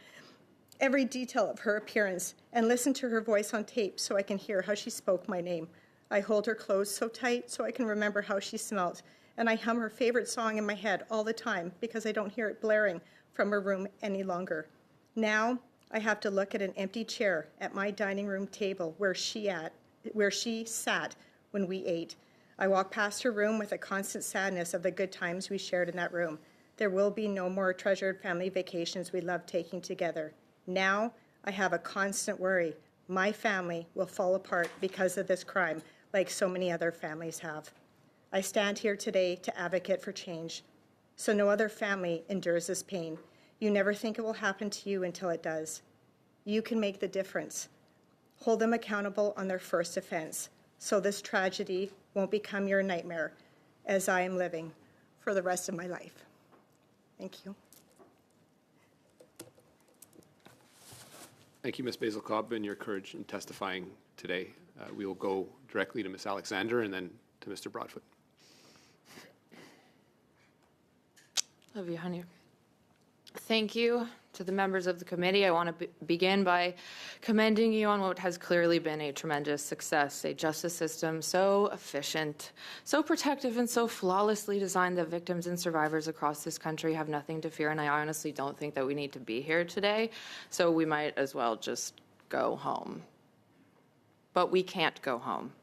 every detail of her appearance and listen to her voice on tape so I can hear how she spoke my name. I hold her clothes so tight so I can remember how she smelled, and I hum her favorite song in my head all the time because I don't hear it blaring from her room any longer. Now I have to look at an empty chair at my dining room table where she sat when we ate. I walk past her room with a constant sadness of the good times we shared in that room. There will be no more treasured family vacations we loved taking together. Now I have a constant worry. My family will fall apart because of this crime, like so many other families have. I stand here today to advocate for change, so no other family endures this pain. You never think it will happen to you until it does. You can make the difference. Hold them accountable on their first offense, so this tragedy won't become your nightmare as I am living for the rest of my life. Thank you. Thank you, Ms. Basil Cobb, and your courage in testifying today. We will go directly to Ms. Alexander and then to Mr. Broadfoot. Love you, honey. Thank you to the members of the committee. I want to begin by commending you on what has clearly been a tremendous success, a justice system so efficient, so protective, and so flawlessly designed that victims and survivors across this country have nothing to fear. And I honestly don't think that we need to be here today, so we might as well just go home. But we can't go home,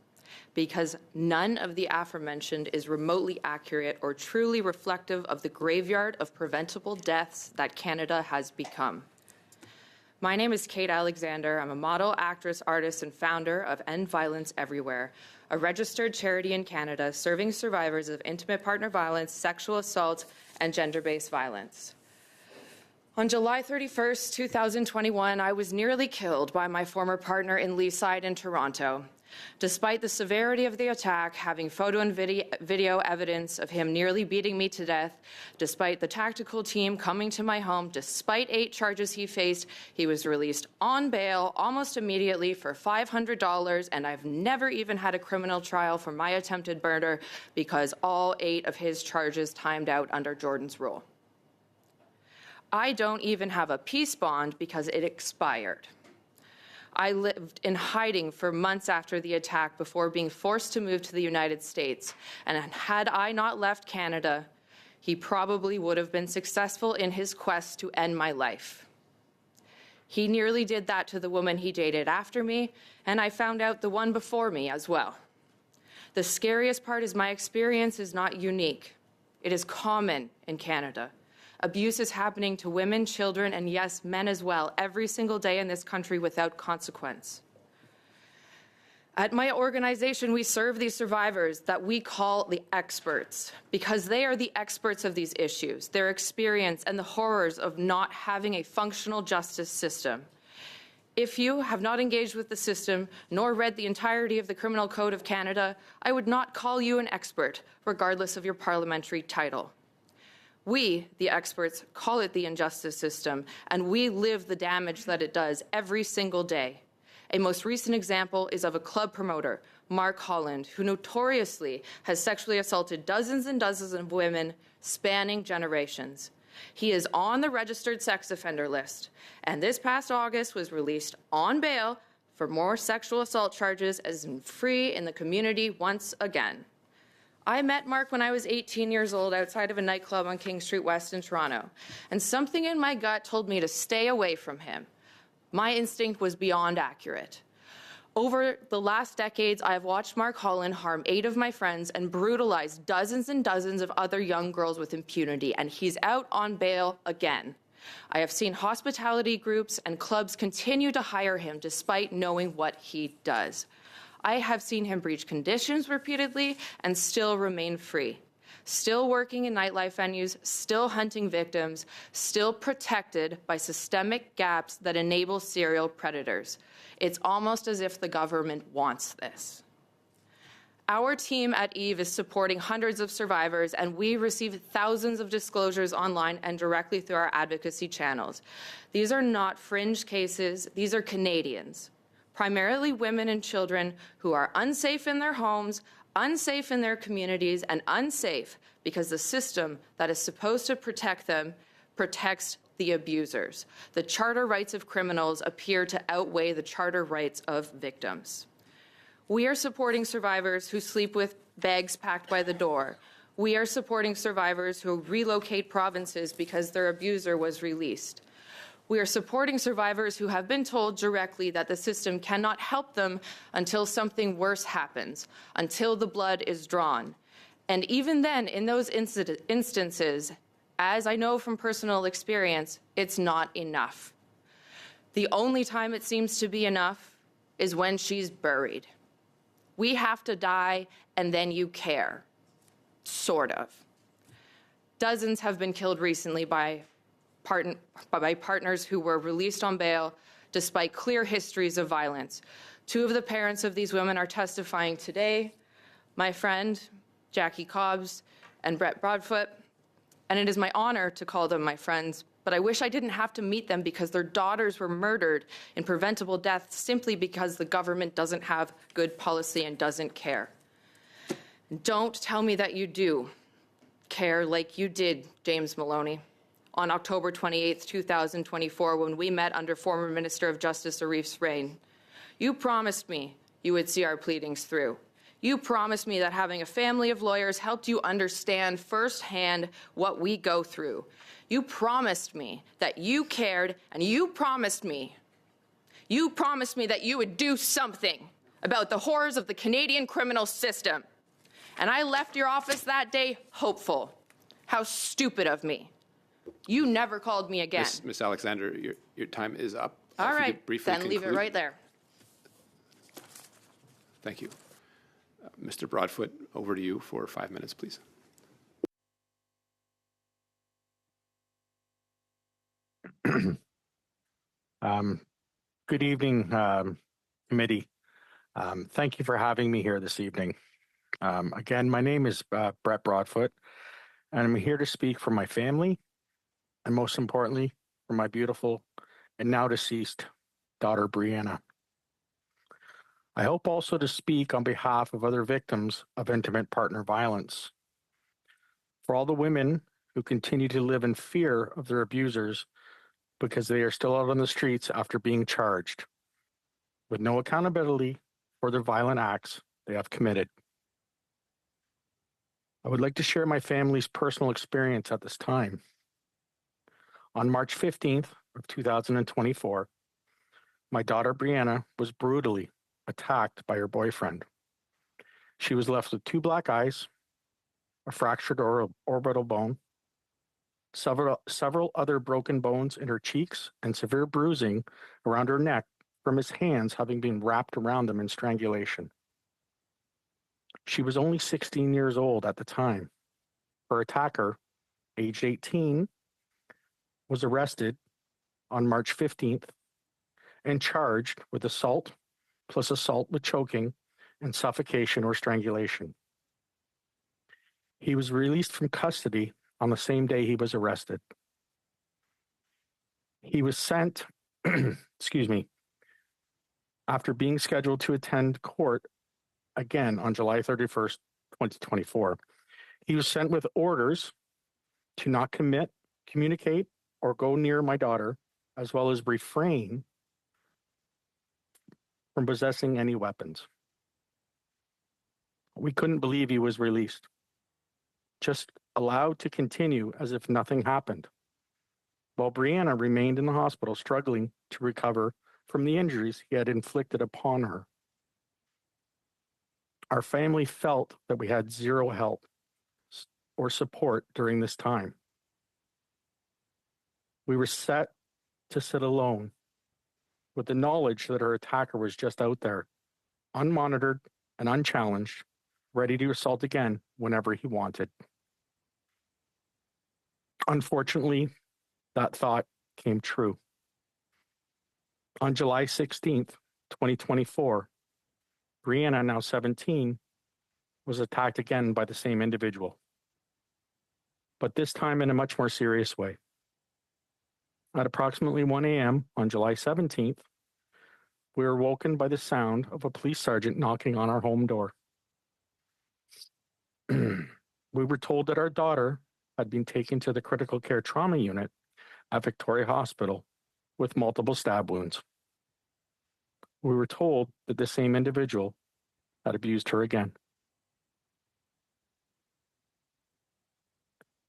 because none of the aforementioned is remotely accurate or truly reflective of the graveyard of preventable deaths that Canada has become. My name is Kate Alexander. I'm a model, actress, artist, and founder of End Violence Everywhere, a registered charity in Canada serving survivors of intimate partner violence, sexual assault, and gender-based violence. On July 31st, 2021, I was nearly killed by my former partner in Leaside in Toronto. Despite the severity of the attack, having photo and video evidence of him nearly beating me to death, despite the tactical team coming to my home, despite 8 charges he faced, he was released on bail almost immediately for $500, and I've never even had a criminal trial for my attempted murder because all 8 of his charges timed out under Jordan's rule. I don't even have a peace bond because it expired. I lived in hiding for months after the attack before being forced to move to the United States. And had I not left Canada, he probably would have been successful in his quest to end my life. He nearly did that to the woman he dated after me, and I found out the one before me as well. The scariest part is my experience is not unique. It is common in Canada. Abuse is happening to women, children, and yes, men as well, every single day in this country without consequence. At my organization, we serve these survivors that we call the experts because they are the experts of these issues, their experience, and the horrors of not having a functional justice system. If you have not engaged with the system nor read the entirety of the Criminal Code of Canada, I would not call you an expert, regardless of your parliamentary title. We, the experts, call it the injustice system, and we live the damage that it does every single day. A most recent example is of a club promoter, Mark Holland, who notoriously has sexually assaulted dozens and dozens of women spanning generations. He is on the registered sex offender list, and this past August was released on bail for more sexual assault charges as free in the community once again. I met Mark when I was 18 years old outside of a nightclub on King Street West in Toronto, and something in my gut told me to stay away from him. My instinct was beyond accurate. Over the last decades, I have watched Mark Holland harm 8 of my friends and brutalize dozens and dozens of other young girls with impunity, and he's out on bail again. I have seen hospitality groups and clubs continue to hire him despite knowing what he does. I have seen him breach conditions repeatedly and still remain free. Still working in nightlife venues, still hunting victims, still protected by systemic gaps that enable serial predators. It's almost as if the government wants this. Our team at EVE is supporting hundreds of survivors, and we receive thousands of disclosures online and directly through our advocacy channels. These are not fringe cases. These are Canadians, primarily women and children who are unsafe in their homes, unsafe in their communities, and unsafe because the system that is supposed to protect them protects the abusers. The charter rights of criminals appear to outweigh the charter rights of victims. We are supporting survivors who sleep with bags packed by the door. We are supporting survivors who relocate provinces because their abuser was released. We are supporting survivors who have been told directly that the system cannot help them until something worse happens, until the blood is drawn. And even then, in those instances, as I know from personal experience, it's not enough. The only time it seems to be enough is when she's buried. We have to die, and then you care. Sort of. Dozens have been killed recently by partners who were released on bail despite clear histories of violence. 2 of the parents of these women are testifying today, my friend, Jackie Cobbs, and Brett Broadfoot, and it is my honor to call them my friends, but I wish I didn't have to meet them because their daughters were murdered in preventable death simply because the government doesn't have good policy and doesn't care. Don't tell me that you do care like you did, James Maloney, on October 28, 2024, when we met under former Minister of Justice Arif's reign. You promised me you would see our pleadings through. You promised me that having a family of lawyers helped you understand firsthand what we go through. You promised me that you cared, and you promised me that you would do something about the horrors of the Canadian criminal system. And I left your office that day hopeful. How stupid of me. You never called me again. Ms. Alexander, your time is up. All If you right, could briefly then leave it conclude. right there. Thank you. Mr. Broadfoot, over to you for 5 minutes, please. Good evening, committee. Thank you for having me here this evening. Again, my name is Brett Broadfoot, and I'm here to speak for my family, and most importantly, for my beautiful and now deceased daughter, Brianna. I hope also to speak on behalf of other victims of intimate partner violence. For all the women who continue to live in fear of their abusers because they are still out on the streets after being charged, with no accountability for their violent acts they have committed. I would like to share my family's personal experience at this time. On March 15th of 2024, my daughter Brianna was brutally attacked by her boyfriend. She was left with 2 black eyes, a fractured orbital bone, several other broken bones in her cheeks, and severe bruising around her neck from his hands having been wrapped around them in strangulation. She was only 16 years old at the time. Her attacker, aged 18, was arrested on March 15th and charged with assault plus assault with choking and suffocation or strangulation. He was released from custody on the same day he was arrested. He was sent, after being scheduled to attend court again on July 31st, 2024. He was sent with orders to not communicate, or go near my daughter, as well as refrain from possessing any weapons. We couldn't believe he was released, just allowed to continue as if nothing happened, while Brianna remained in the hospital struggling to recover from the injuries he had inflicted upon her. Our family felt that we had zero help or support during this time. We were set to sit alone with the knowledge that our attacker was just out there, unmonitored and unchallenged, ready to assault again whenever he wanted. Unfortunately, that thought came true. On July 16th, 2024, Brianna, now 17, was attacked again by the same individual, but this time in a much more serious way. At approximately 1 a.m. on July 17th, we were woken by the sound of a police sergeant knocking on our home door. We were told that our daughter had been taken to the critical care trauma unit at Victoria Hospital with multiple stab wounds. We were told that the same individual had abused her again.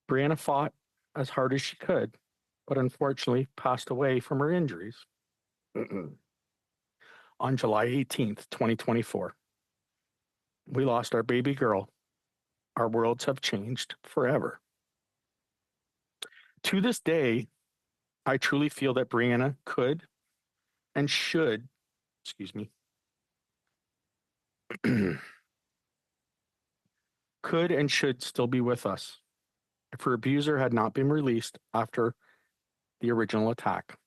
Brianna fought as hard as she could, but unfortunately passed away from her injuries on July 18th, 2024. We lost our baby girl. Our worlds have changed forever. To this day, I truly feel that Brianna could and should, could and should still be with us if her abuser had not been released after the original attack,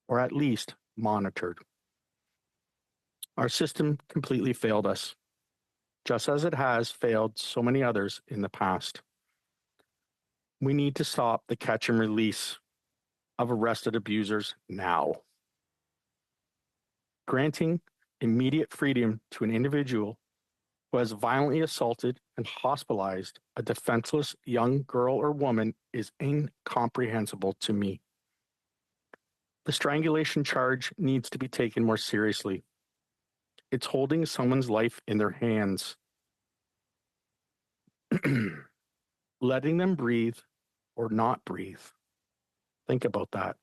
or at least monitored. Our system completely failed us, just as it has failed so many others in the past. We need to stop the catch and release of arrested abusers now. Granting immediate freedom to an individual who has violently assaulted and hospitalized a defenseless young girl or woman is incomprehensible to me. The strangulation charge needs to be taken more seriously. It's holding someone's life in their hands. Letting them breathe or not breathe. Think about that.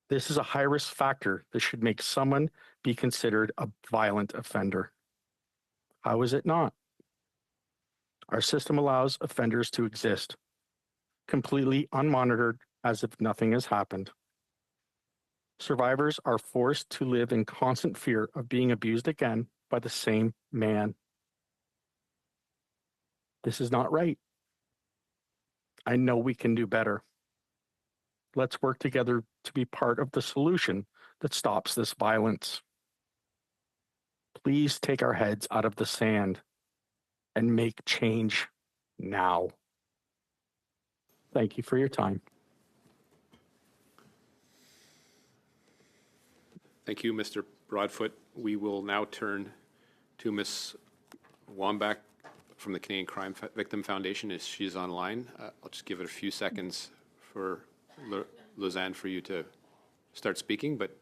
This is a high-risk factor that should make someone be considered a violent offender. How is it not? Our system allows offenders to exist, completely unmonitored, as if nothing has happened. Survivors are forced to live in constant fear of being abused again by the same man. This is not right. I know we can do better. Let's work together to be part of the solution that stops this violence. Please take our heads out of the sand and make change now. Thank you for your time. Thank you, Mr. Broadfoot. We will now turn to Ms. Wambach from the Canadian Crime Victim Foundation, as she's online. I'll just give it a few seconds for Lausanne for you to start speaking, but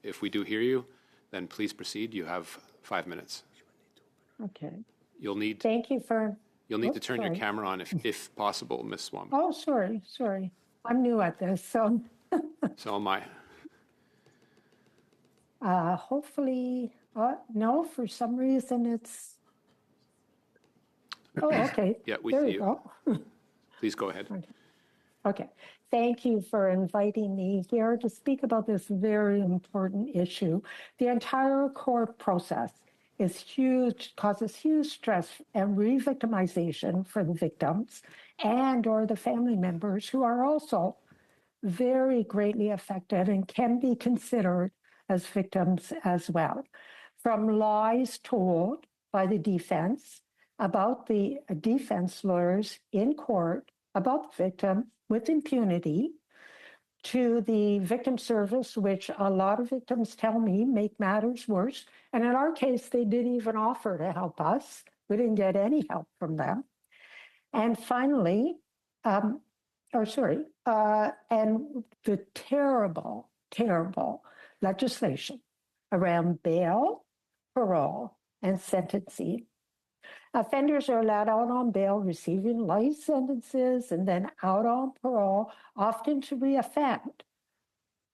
if we do hear you, then please proceed. You have 5 minutes. Okay. You'll need Thank you for. You'll need to turn your camera on if possible, Ms. Wambach. Oh, sorry. I'm new at this, so. So am I. Hopefully, no, for some reason it's. Oh, okay. Yeah, we there see you you. go. Please go ahead. Okay. Thank you for inviting me here to speak about this very important issue. The entire court process is huge, causes huge stress and re-victimization for the victims and or the family members who are also very greatly affected and can be considered as victims as well. From lies told by the defense about the defense lawyers in court about the victim with impunity, to the victim service, which a lot of victims tell me make matters worse. And in our case, they didn't even offer to help us. We didn't get any help from them. And finally, and the terrible, terrible legislation around bail, parole, and sentencing. Offenders are let out on bail, receiving life sentences, and then out on parole, often to reoffend.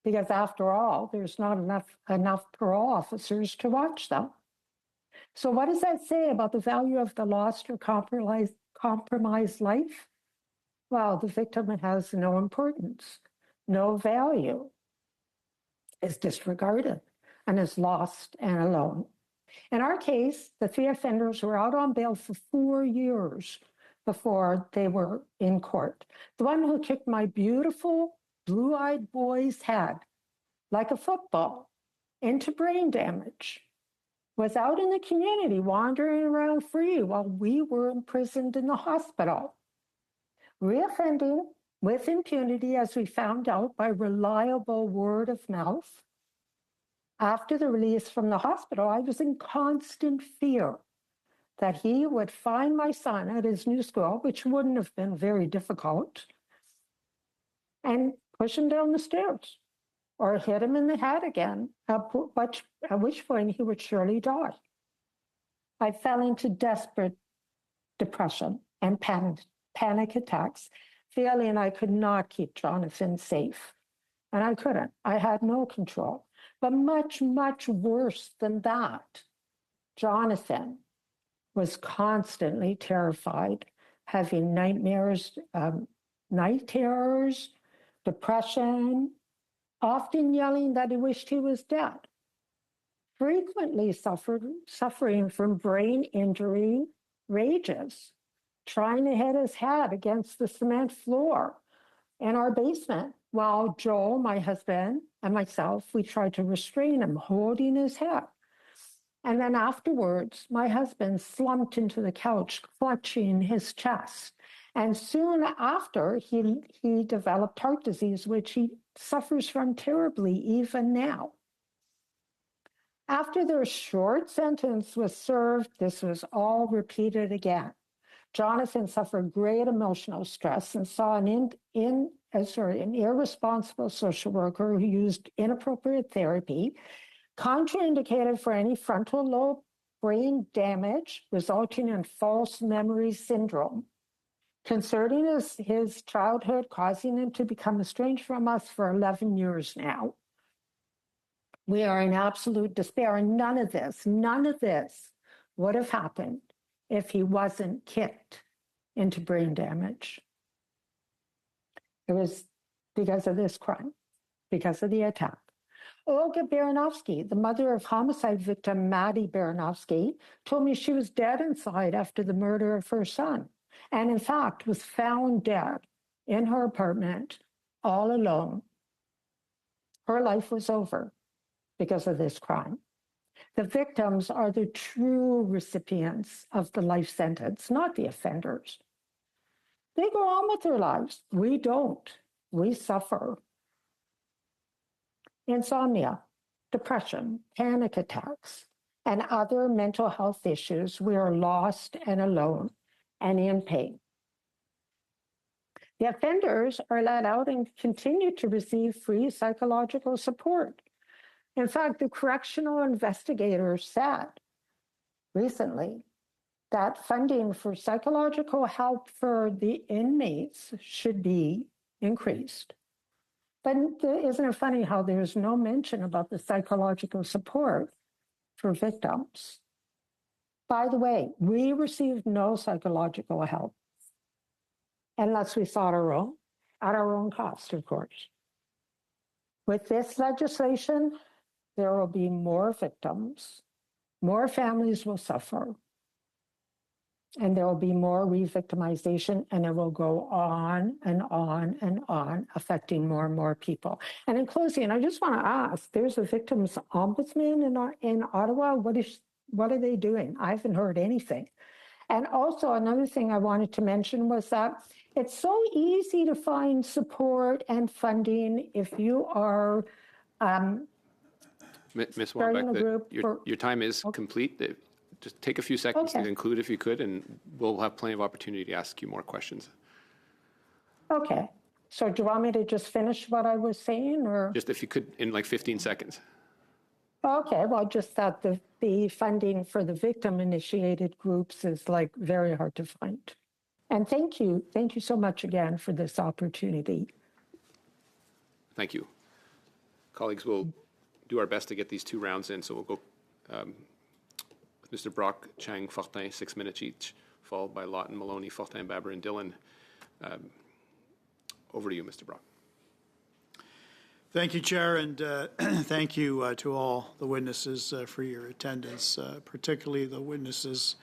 Because after all, there's not enough parole officers to watch them. So what does that say about the value of the lost or compromised life? Well, the victim has no importance, no value, is disregarded, and is lost and alone. In our case, the 3 offenders were out on bail for 4 years before they were in court. The one who kicked my beautiful blue-eyed boy's head like a football into brain damage was out in the community wandering around free while we were imprisoned in the hospital, reoffending with impunity, as we found out by reliable word of mouth. After the release from the hospital, I was in constant fear that he would find my son at his new school, which wouldn't have been very difficult, and push him down the stairs or hit him in the head again, at which point he would surely die. I fell into desperate depression and panic attacks, feeling I could not keep Jonathan safe. And I couldn't. I had no control. But much, much worse than that, Jonathan was constantly terrified, having nightmares, night terrors, depression, often yelling that he wished he was dead, frequently suffering from brain injury rages, trying to hit his head against the cement floor in our basement, while Joel, my husband, and myself, we tried to restrain him, holding his head. And then afterwards, my husband slumped into the couch, clutching his chest. And soon after, he developed heart disease, which he suffers from terribly even now. After their short sentence was served, this was all repeated again. Jonathan suffered great emotional stress and saw an irresponsible social worker who used inappropriate therapy, contraindicated for any frontal lobe brain damage, resulting in false memory syndrome, concerning his childhood, causing him to become estranged from us for 11 years now. We are in absolute despair, and none of this would have happened if he wasn't kicked into brain damage. It was because of this crime, because of the attack. Olga Baranovsky, the mother of homicide victim Maddie Baranovsky, told me she was dead inside after the murder of her son, and in fact was found dead in her apartment all alone. Her life was over because of this crime. The victims are the true recipients of the life sentence, not the offenders. They go on with their lives. We don't. We suffer. Insomnia, depression, panic attacks, and other mental health issues, we are lost and alone and in pain. The offenders are let out and continue to receive free psychological support. In fact, the correctional investigator said recently that funding for psychological help for the inmates should be increased. But isn't it funny how there's no mention about the psychological support for victims? By the way, we received no psychological help unless we sought our own, at our own cost, of course. With this legislation, there will be more victims, more families will suffer, and there will be more re-victimization, and it will go on and on and on, affecting more and more people. And in closing, I just want to ask, there's a victims ombudsman in Ottawa. What are they doing? I haven't heard anything. And also another thing I wanted to mention was that it's so easy to find support and funding if you are Ms. starting a Wambach, group. your time is complete. Just take a few seconds to conclude if you could, and we'll have plenty of opportunity to ask you more questions. Okay. So do you want me to just finish what I was saying, or? Just if you could in like 15 seconds. Okay, well, just that the funding for the victim-initiated groups is like very hard to find. And thank you so much again for this opportunity. Thank you. Colleagues, we'll do our best to get these 2 rounds in, so we'll go with Mr. Brock, Chang, Fortin, 6 minutes each, followed by Lawton, Maloney, Fortin, Baber, and Dillon. Over to you, Mr. Brock. Thank you, Chair, and thank you to all the witnesses for your attendance, particularly the witnesses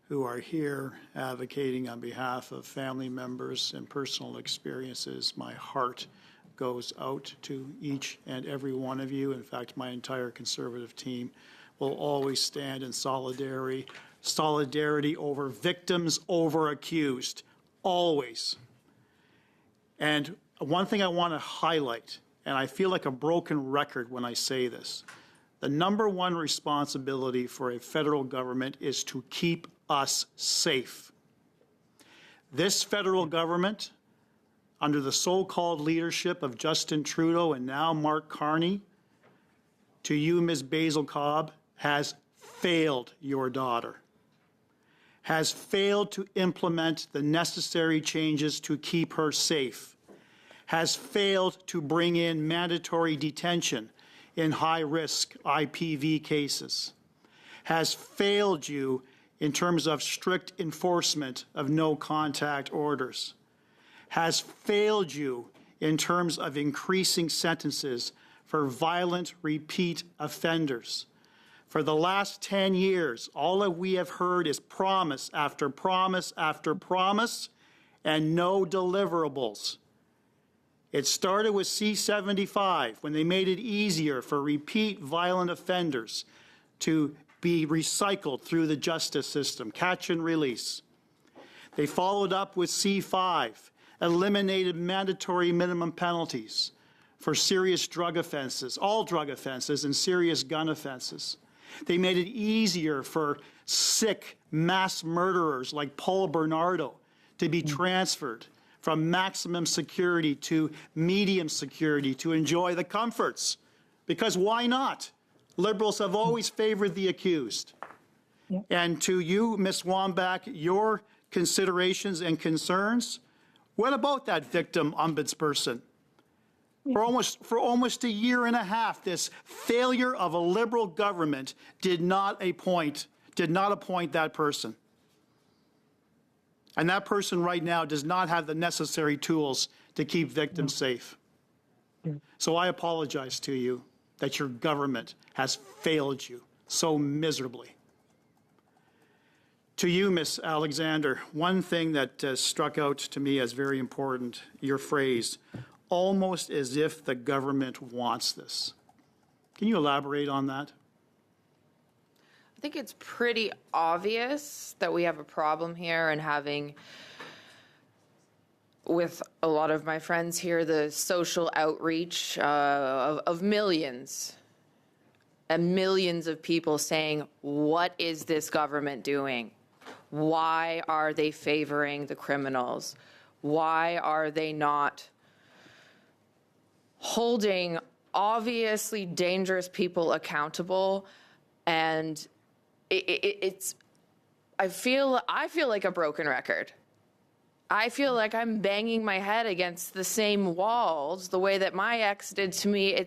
who are here advocating on behalf of family members and personal experiences. My heart goes out to each and every one of you. In fact, my entire Conservative team will always stand in solidarity over victims, over accused, always. And one thing I want to highlight, and I feel like a broken record when I say this, the number one responsibility for a federal government is to keep us safe. This federal government, under the so-called leadership of Justin Trudeau and now Mark Carney, to you, Ms. Basil Cobb, has failed your daughter, has failed to implement the necessary changes to keep her safe, has failed to bring in mandatory detention in high-risk IPV cases, has failed you in terms of strict enforcement of no-contact orders, has failed you in terms of increasing sentences for violent repeat offenders. For the last 10 years, all that we have heard is promise after promise after promise and no deliverables. It started with C-75 when they made it easier for repeat violent offenders to be recycled through the justice system, catch and release. They followed up with C-5, eliminated mandatory minimum penalties for serious drug offenses, all drug offenses and serious gun offenses. They made it easier for sick mass murderers like Paul Bernardo to be transferred from maximum security to medium security to enjoy the comforts. Because why not? Liberals have always favored the accused. Yeah. And to you, Ms. Wambach, your considerations and concerns, what about that victim ombudsperson? Yeah. For almost a year and a half, this failure of a Liberal government did not appoint that person. And that person right now does not have the necessary tools to keep victims safe. Yeah. So I apologize to you that your government has failed you so miserably. To you, Ms. Alexander, one thing that struck out to me as very important, your phrase, almost as if the government wants this. Can you elaborate on that? I think it's pretty obvious that we have a problem here, and having, with a lot of my friends here, the social outreach of millions and millions of people saying, what is this government doing? Why are they favoring the criminals? Why are they not holding obviously dangerous people accountable? And I feel like a broken record. I feel like I'm banging my head against the same walls the way that my ex did to me.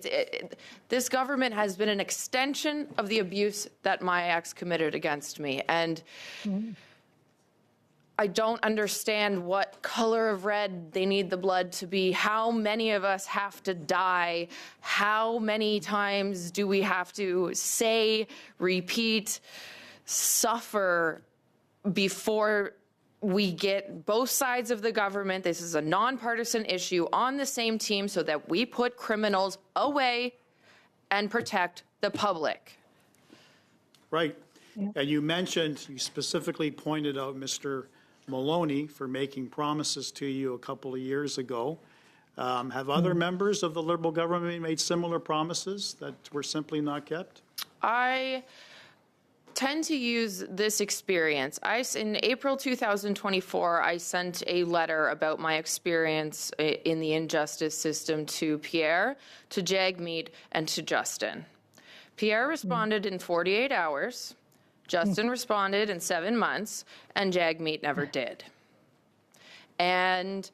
This government has been an extension of the abuse that my ex committed against me. And I don't understand what color of red they need the blood to be. How many of us have to die? How many times do we have to say, repeat, suffer before we get both sides of the government? This is a nonpartisan issue on the same team so that we put criminals away and protect the public. Right. Yeah. And you specifically pointed out Mr. Maloney for making promises to you a couple of years ago. Have other members of the Liberal government made similar promises that were simply not kept? I tend to use this experience. In April 2024, I sent a letter about my experience in the injustice system to Pierre, to Jagmeet, and to Justin. Pierre responded in 48 hours, Justin responded in 7 months, and Jagmeet never did. And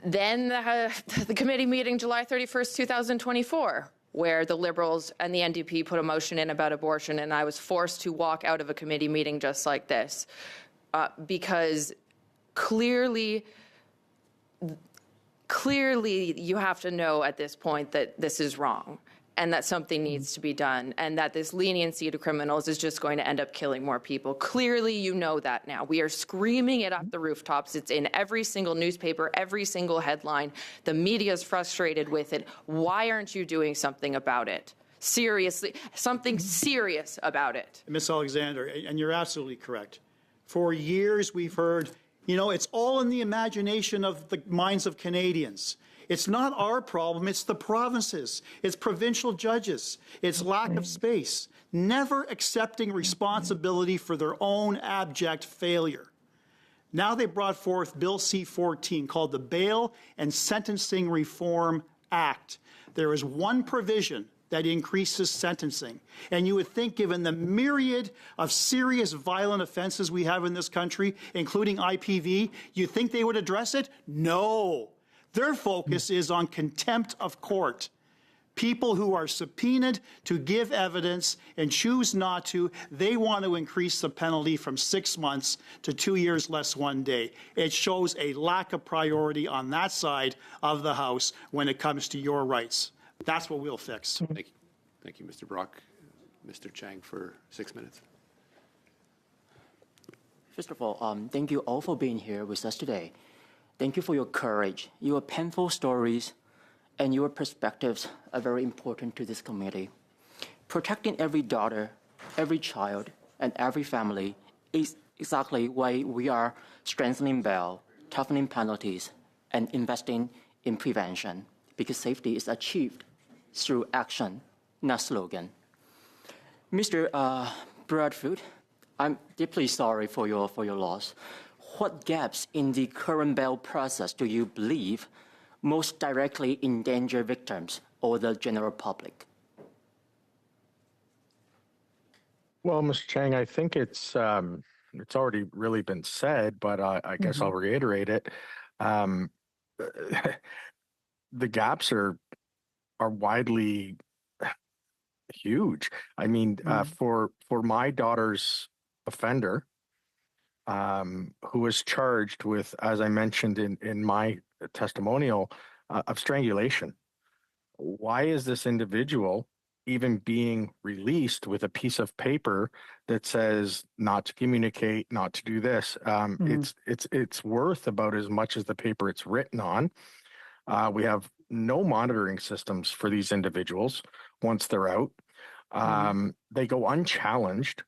then the committee meeting July 31st, 2024, where the Liberals and the NDP put a motion in about abortion, and I was forced to walk out of a committee meeting just like this, because clearly you have to know at this point that this is wrong and that something needs to be done and that this leniency to criminals is just going to end up killing more people. Clearly you know that now. We are screaming it up the rooftops. It's in every single newspaper, every single headline. The media is frustrated with it. Why aren't you doing something about it? Seriously, something serious about it. Ms. Alexander, and you're absolutely correct. For years we've heard, you know, it's all in the imagination of the minds of Canadians. It's not our problem, it's the provinces, it's provincial judges, it's lack of space, never accepting responsibility for their own abject failure. Now they brought forth Bill C-14 called the Bail and Sentencing Reform Act. There is one provision that increases sentencing. And you would think, given the myriad of serious violent offenses we have in this country, including IPV, you think they would address it? No. Their focus is on contempt of court. People who are subpoenaed to give evidence and choose not to, they want to increase the penalty from 6 months to 2 years less 1 day. It shows a lack of priority on that side of the House when it comes to your rights. That's what we'll fix. Thank you. Thank you, Mr. Brock. Mr. Chang for 6 minutes. First of all, thank you all for being here with us today. Thank you for your courage. Your painful stories and your perspectives are very important to this committee. Protecting every daughter, every child, and every family is exactly why we are strengthening bail, toughening penalties, and investing in prevention, because safety is achieved through action, not slogan. Mr. Bradford, I'm deeply sorry for your loss. What gaps in the current bail process do you believe most directly endanger victims or the general public? Well, Mr. Chang, I think it's already really been said, but I guess I'll reiterate it. The gaps are widely huge. I mean, for my daughter's offender, who was charged with, as I mentioned in my testimonial, of strangulation. Why is this individual even being released with a piece of paper that says not to communicate, not to do this? It's worth about as much as the paper it's written on. We have no monitoring systems for these individuals once they're out. They go unchallenged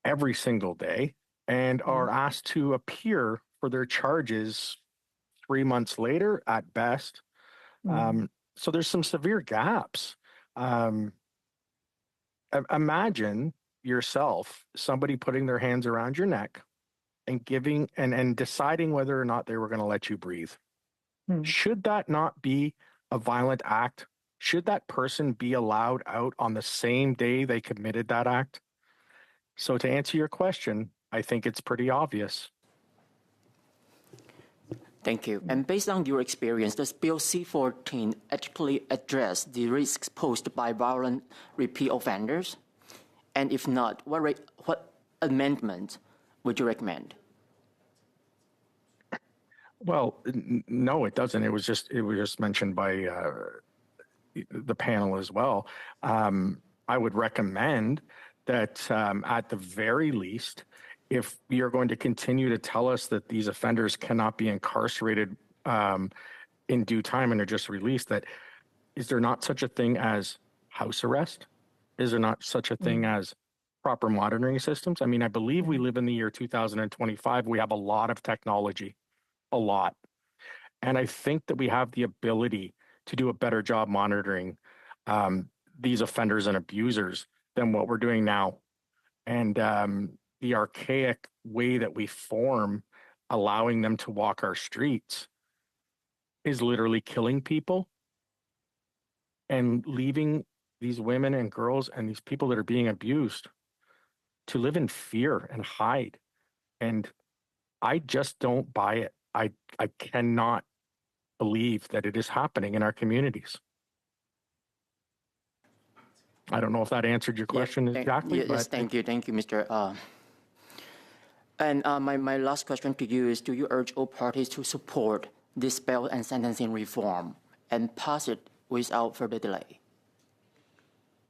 every single day and are asked to appear for their charges 3 months later at best. So there's some severe gaps. Imagine yourself, somebody putting their hands around your neck and giving and deciding whether or not they were going to let you breathe. Should that not be a violent act? Should that person be allowed out on the same day they committed that act? So to answer your question, I think it's pretty obvious. Thank you. And based on your experience, does Bill C-14 actually address the risks posed by violent repeat offenders? And if not, what amendment would you recommend? Well, no, it doesn't. It was just mentioned by the panel as well. I would recommend that at the very least, if you're going to continue to tell us that these offenders cannot be incarcerated in due time and are just released, that is there not such a thing as house arrest? Is there not such a thing as proper monitoring systems? I mean, I believe we live in the year 2025. We have a lot of technology, a lot. And I think that we have the ability to do a better job monitoring these offenders and abusers than what we're doing now. And the archaic way that we form allowing them to walk our streets is literally killing people. and leaving these women and girls and these people that are being abused to live in fear and hide. And I just don't buy it. I cannot believe that it is happening in our communities. I don't know if that answered your question exactly. Yes, but thank you, Mr. And my last question to you is, do you urge all parties to support this bail and sentencing reform and pass it without further delay?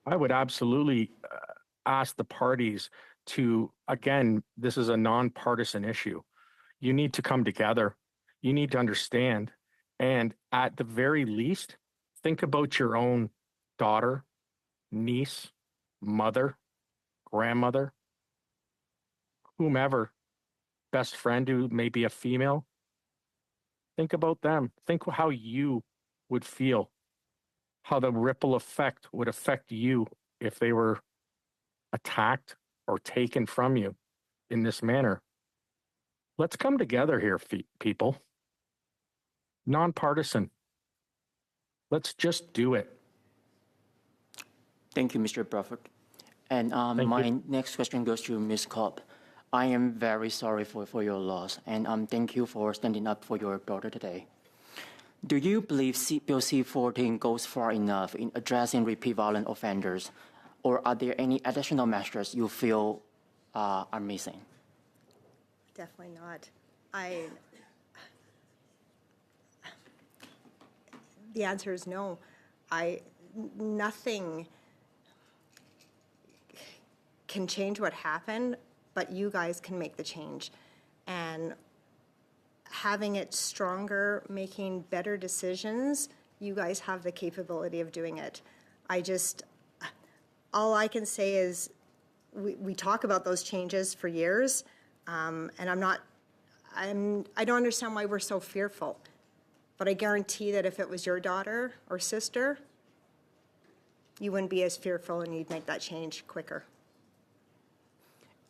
I would absolutely ask the parties to, again, this is a nonpartisan issue. You need to come together. You need to understand. And at the very least, think about your own daughter, niece, mother, grandmother, whomever, best friend who may be a female. Think about them. Think how you would feel, how the ripple effect would affect you if they were attacked or taken from you in this manner. Let's come together here, people. Nonpartisan. Let's just do it. Thank you, Mr. Bradford. And my next question goes to Ms. Cobb. I am very sorry for your loss, and thank you for standing up for your daughter today. Do you believe Bill C-14 goes far enough in addressing repeat violent offenders, or are there any additional measures you feel are missing? Definitely not. The answer is no. Nothing can change what happened, but you guys can make the change. And having it stronger, making better decisions, you guys have the capability of doing it. All I can say is we talk about those changes for years, and I don't understand why we're so fearful. But I guarantee that if it was your daughter or sister, you wouldn't be as fearful and you'd make that change quicker.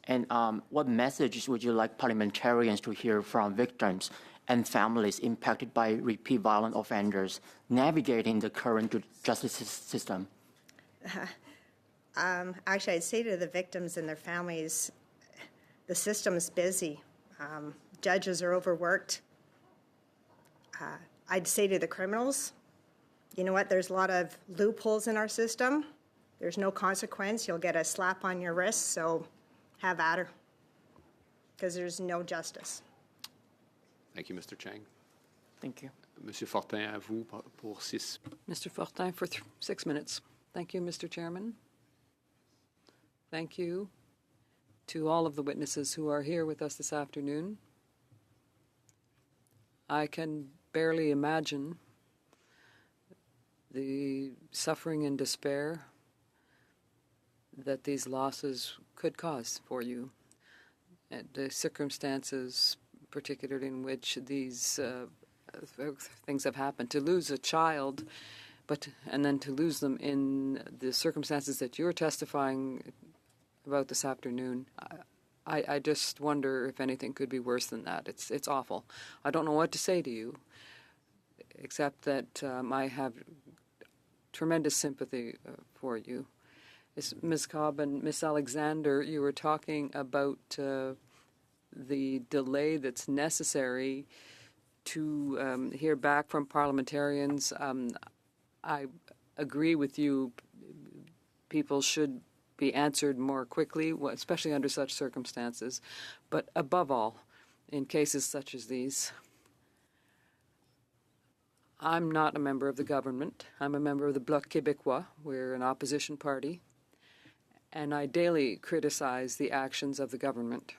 And what messages would you like parliamentarians to hear from victims and families impacted by repeat violent offenders navigating the current justice system? Actually, I'd say to the victims and their families, the system's busy. Judges are overworked. I'd say to the criminals, you know what, there's a lot of loopholes in our system. There's no consequence. You'll get a slap on your wrist, so have at her, because there's no justice. Thank you, Mr. Chang. Thank you. Monsieur Fortin, à vous pour 6. Mr. Fortin for 6 minutes. Thank you, Mr. Chairman. Thank you to all of the witnesses who are here with us this afternoon. I can barely imagine the suffering and despair that these losses could cause for you, and the circumstances particularly in which these things have happened. To lose a child, and then to lose them in the circumstances that you're testifying about this afternoon, I just wonder if anything could be worse than that. It's awful. I don't know what to say to you, except that I have tremendous sympathy for you. Ms. Cobb and Ms. Alexander, you were talking about the delay that's necessary to hear back from parliamentarians. I agree with you. People should be answered more quickly, especially under such circumstances. But above all, in cases such as these, I'm not a member of the government. I'm a member of the Bloc Québécois. We're an opposition party. And I daily criticize the actions of the government.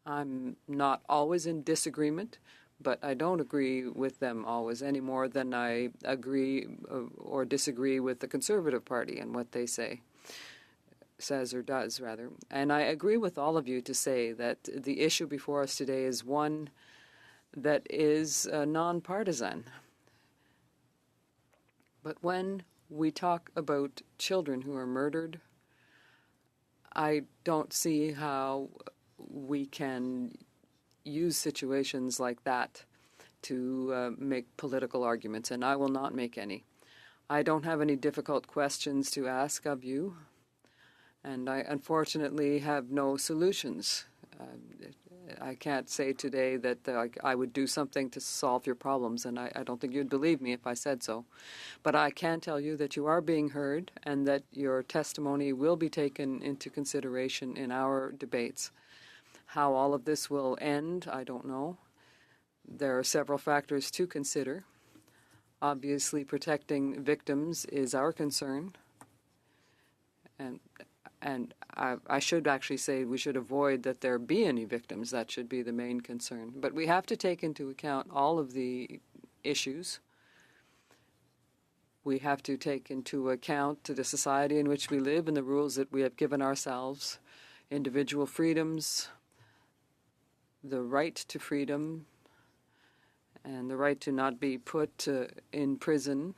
I'm not always in disagreement, but I don't agree with them always any more than I agree or disagree with the Conservative Party and what they says or does, rather. And I agree with all of you to say that the issue before us today is one that is nonpartisan. But when we talk about children who are murdered, I don't see how we can use situations like that to make political arguments, and I will not make any. I don't have any difficult questions to ask of you, and I unfortunately have no solutions. I can't say today that I would do something to solve your problems, and I don't think you'd believe me if I said so. But I can tell you that you are being heard and that your testimony will be taken into consideration in our debates. How all of this will end, I don't know. There are several factors to consider. Obviously, protecting victims is our concern. And I should actually say we should avoid that there be any victims. That should be the main concern. But we have to take into account all of the issues. We have to take into account the society in which we live and the rules that we have given ourselves, individual freedoms, the right to freedom, and the right to not be put in prison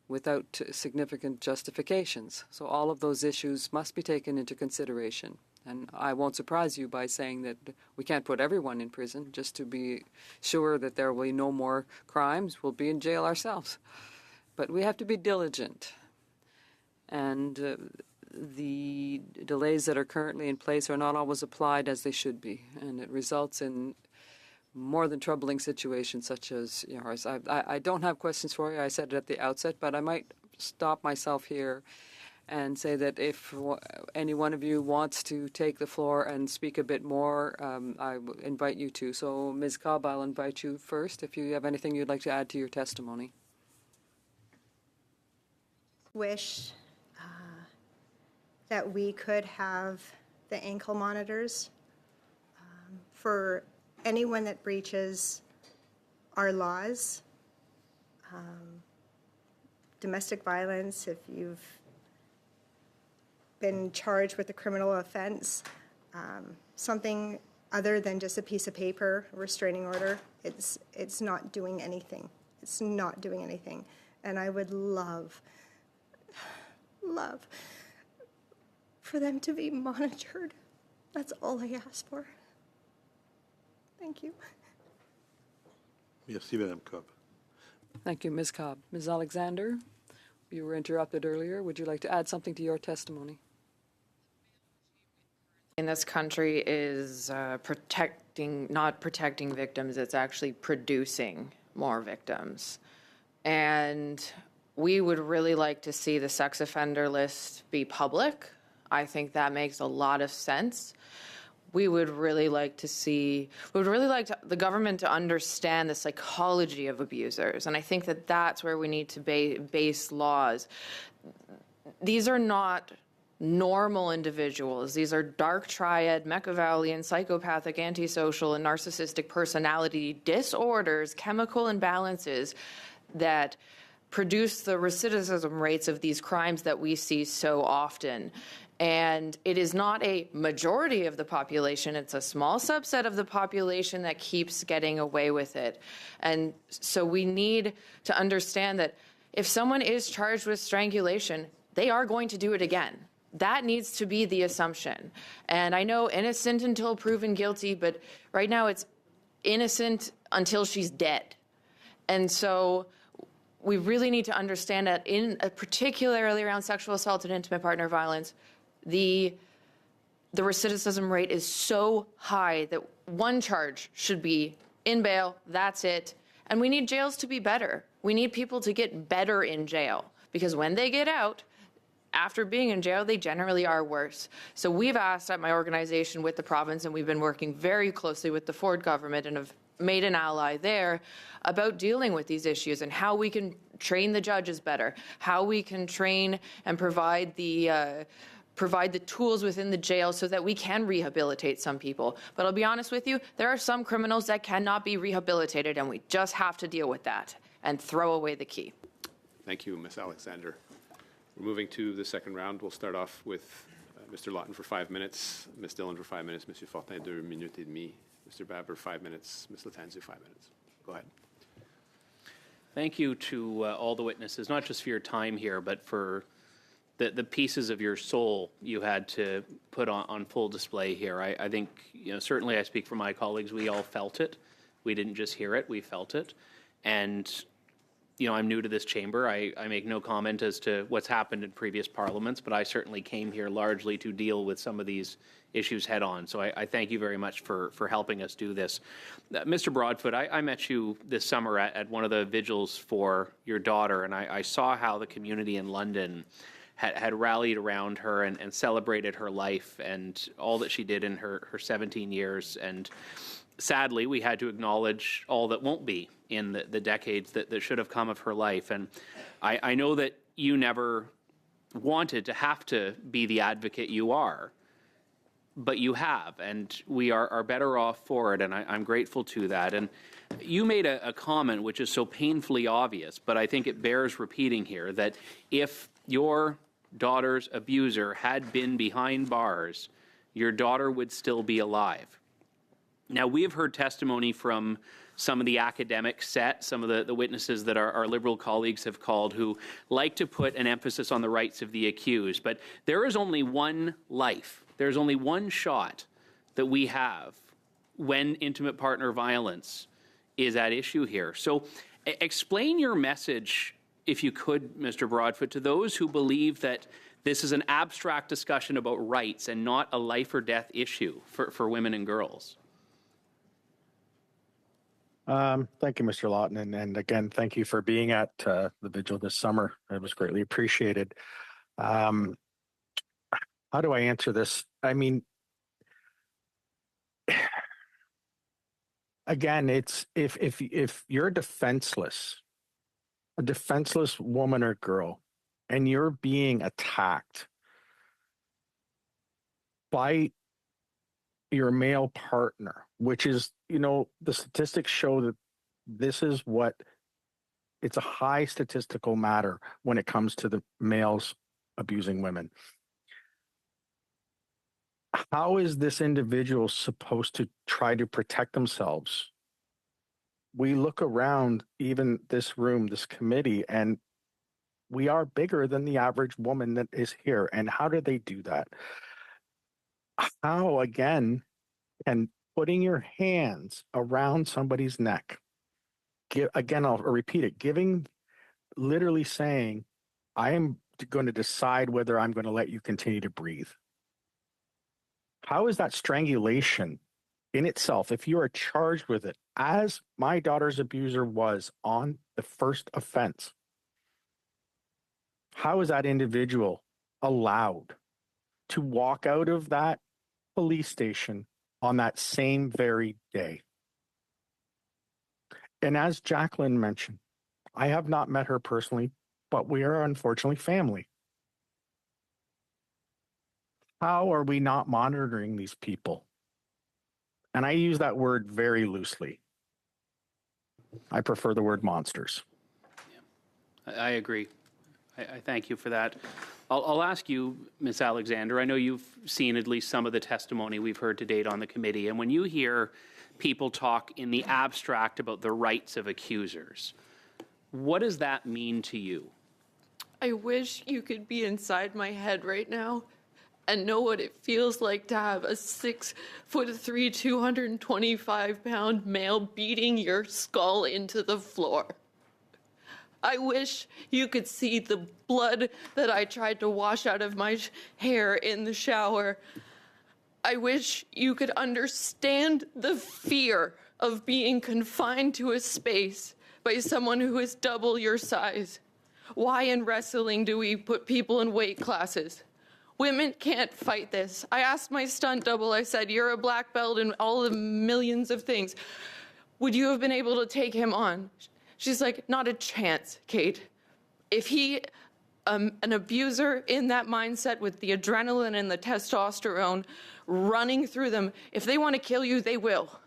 without significant justifications. So all of those issues must be taken into consideration. And I won't surprise you by saying that we can't put everyone in prison. Just to be sure that there will be no more crimes, we'll be in jail ourselves. But we have to be diligent. And the delays that are currently in place are not always applied as they should be. And it results in more than troubling situations such as yours. I don't have questions for you. I said it at the outset, but I might stop myself here and say that if any one of you wants to take the floor and speak a bit more, I invite you to. So, Ms. Cobb, I'll invite you first if you have anything you'd like to add to your testimony. Wish that we could have the ankle monitors for anyone that breaches our laws, domestic violence, if you've been charged with a criminal offense, something other than just a piece of paper, a restraining order, it's not doing anything. It's not doing anything. And I would love for them to be monitored. That's all I ask for. Thank you. Merci, Madame Cobb. Thank you, Ms. Cobb. Ms. Alexander, you were interrupted earlier. Would you like to add something to your testimony? In this country is not protecting victims, it's actually producing more victims. And we would really like to see the sex offender list be public. I think that makes a lot of sense. We would really like the government to understand the psychology of abusers. And I think that that's where we need to base laws. These are not normal individuals. These are dark triad, Machiavellian, psychopathic, antisocial, and narcissistic personality disorders, chemical imbalances that produce the recidivism rates of these crimes that we see so often. And it is not a majority of the population, it's a small subset of the population that keeps getting away with it. And so we need to understand that if someone is charged with strangulation, they are going to do it again. That needs to be the assumption. And I know innocent until proven guilty, but right now it's innocent until she's dead. And so we really need to understand that particularly around sexual assault and intimate partner violence, the recidivism rate is so high that one charge should be in bail, that's it. And we need jails to be better. We need people to get better in jail because when they get out, after being in jail, they generally are worse. So we've asked at my organization with the province, and we've been working very closely with the Ford government and have made an ally there about dealing with these issues and how we can train the judges better, how we can train and provide the tools within the jail so that we can rehabilitate some people. But I'll be honest with you, there are some criminals that cannot be rehabilitated, and we just have to deal with that and throw away the key. Thank you, Ms. Alexander. We're moving to the second round. We'll start off with Mr. Lawton for 5 minutes, Ms. Dillon for 5 minutes, Mr. Fortin 2 minutes et demie, Mr. Baber 5 minutes, Ms. Latanzio 5 minutes. Go ahead. Thank you to all the witnesses, not just for your time here, but for the pieces of your soul you had to put on full display here. I think, certainly I speak for my colleagues, we all felt it. We didn't just hear it, we felt it. And, you know, I'm new to this chamber. I make no comment as to what's happened in previous parliaments, but I certainly came here largely to deal with some of these issues head on. So I thank you very much for helping us do this. Mr. Broadfoot, I met you this summer at one of the vigils for your daughter, and I saw how the community in London had rallied around her and celebrated her life and all that she did in her 17 years. And sadly, we had to acknowledge all that won't be in the decades that should have come of her life. And I know that you never wanted to have to be the advocate you are, but you have, and we are better off for it, and I'm grateful to that. And you made a comment which is so painfully obvious, but I think it bears repeating here, that if your daughter's abuser had been behind bars, your daughter would still be alive. Now, we have heard testimony from some of the academic set, some of the witnesses that our Liberal colleagues have called, who like to put an emphasis on the rights of the accused. But there is only one life. There's only one shot that we have when intimate partner violence is at issue here. So explain your message, if you could, Mr. Broadfoot, to those who believe that this is an abstract discussion about rights and not a life or death issue for women and girls. Thank you, Mr. Lawton. And again, thank you for being at the vigil this summer. It was greatly appreciated. How do I answer this? I mean, again, it's if you're a defenseless woman or girl, and you're being attacked by your male partner, which is, you know, the statistics show that this is what, it's a high statistical matter when it comes to the males abusing women. How is this individual supposed to try to protect themselves? We look around, even this room, this committee, and we are bigger than the average woman that is here. And how do they do that? How, again, and putting your hands around somebody's neck, again, I'll repeat it, literally saying, I am going to decide whether I'm going to let you continue to breathe. How is that strangulation in itself, if you are charged with it, as my daughter's abuser was on the first offense? How is that individual allowed to walk out of that police station on that same very day? And as Jacqueline mentioned, I have not met her personally, but we are unfortunately family. How are we not monitoring these people? And I use that word very loosely. I prefer the word monsters. Yeah, I agree. I thank you for that. I'll ask you, Ms. Alexander, I know you've seen at least some of the testimony we've heard to date on the committee, and when you hear people talk in the abstract about the rights of accusers, what does that mean to you? I wish you could be inside my head right now and know what it feels like to have a 6'3", 225-pound male beating your skull into the floor. I wish you could see the blood that I tried to wash out of my hair in the shower. I wish you could understand the fear of being confined to a space by someone who is double your size. Why in wrestling do we put people in weight classes? Women can't fight this. I asked my stunt double, I said, you're a black belt in all the millions of things. Would you have been able to take him on? She's like, not a chance, Kate. If he, an abuser in that mindset with the adrenaline and the testosterone running through them, if they want to kill you, they will.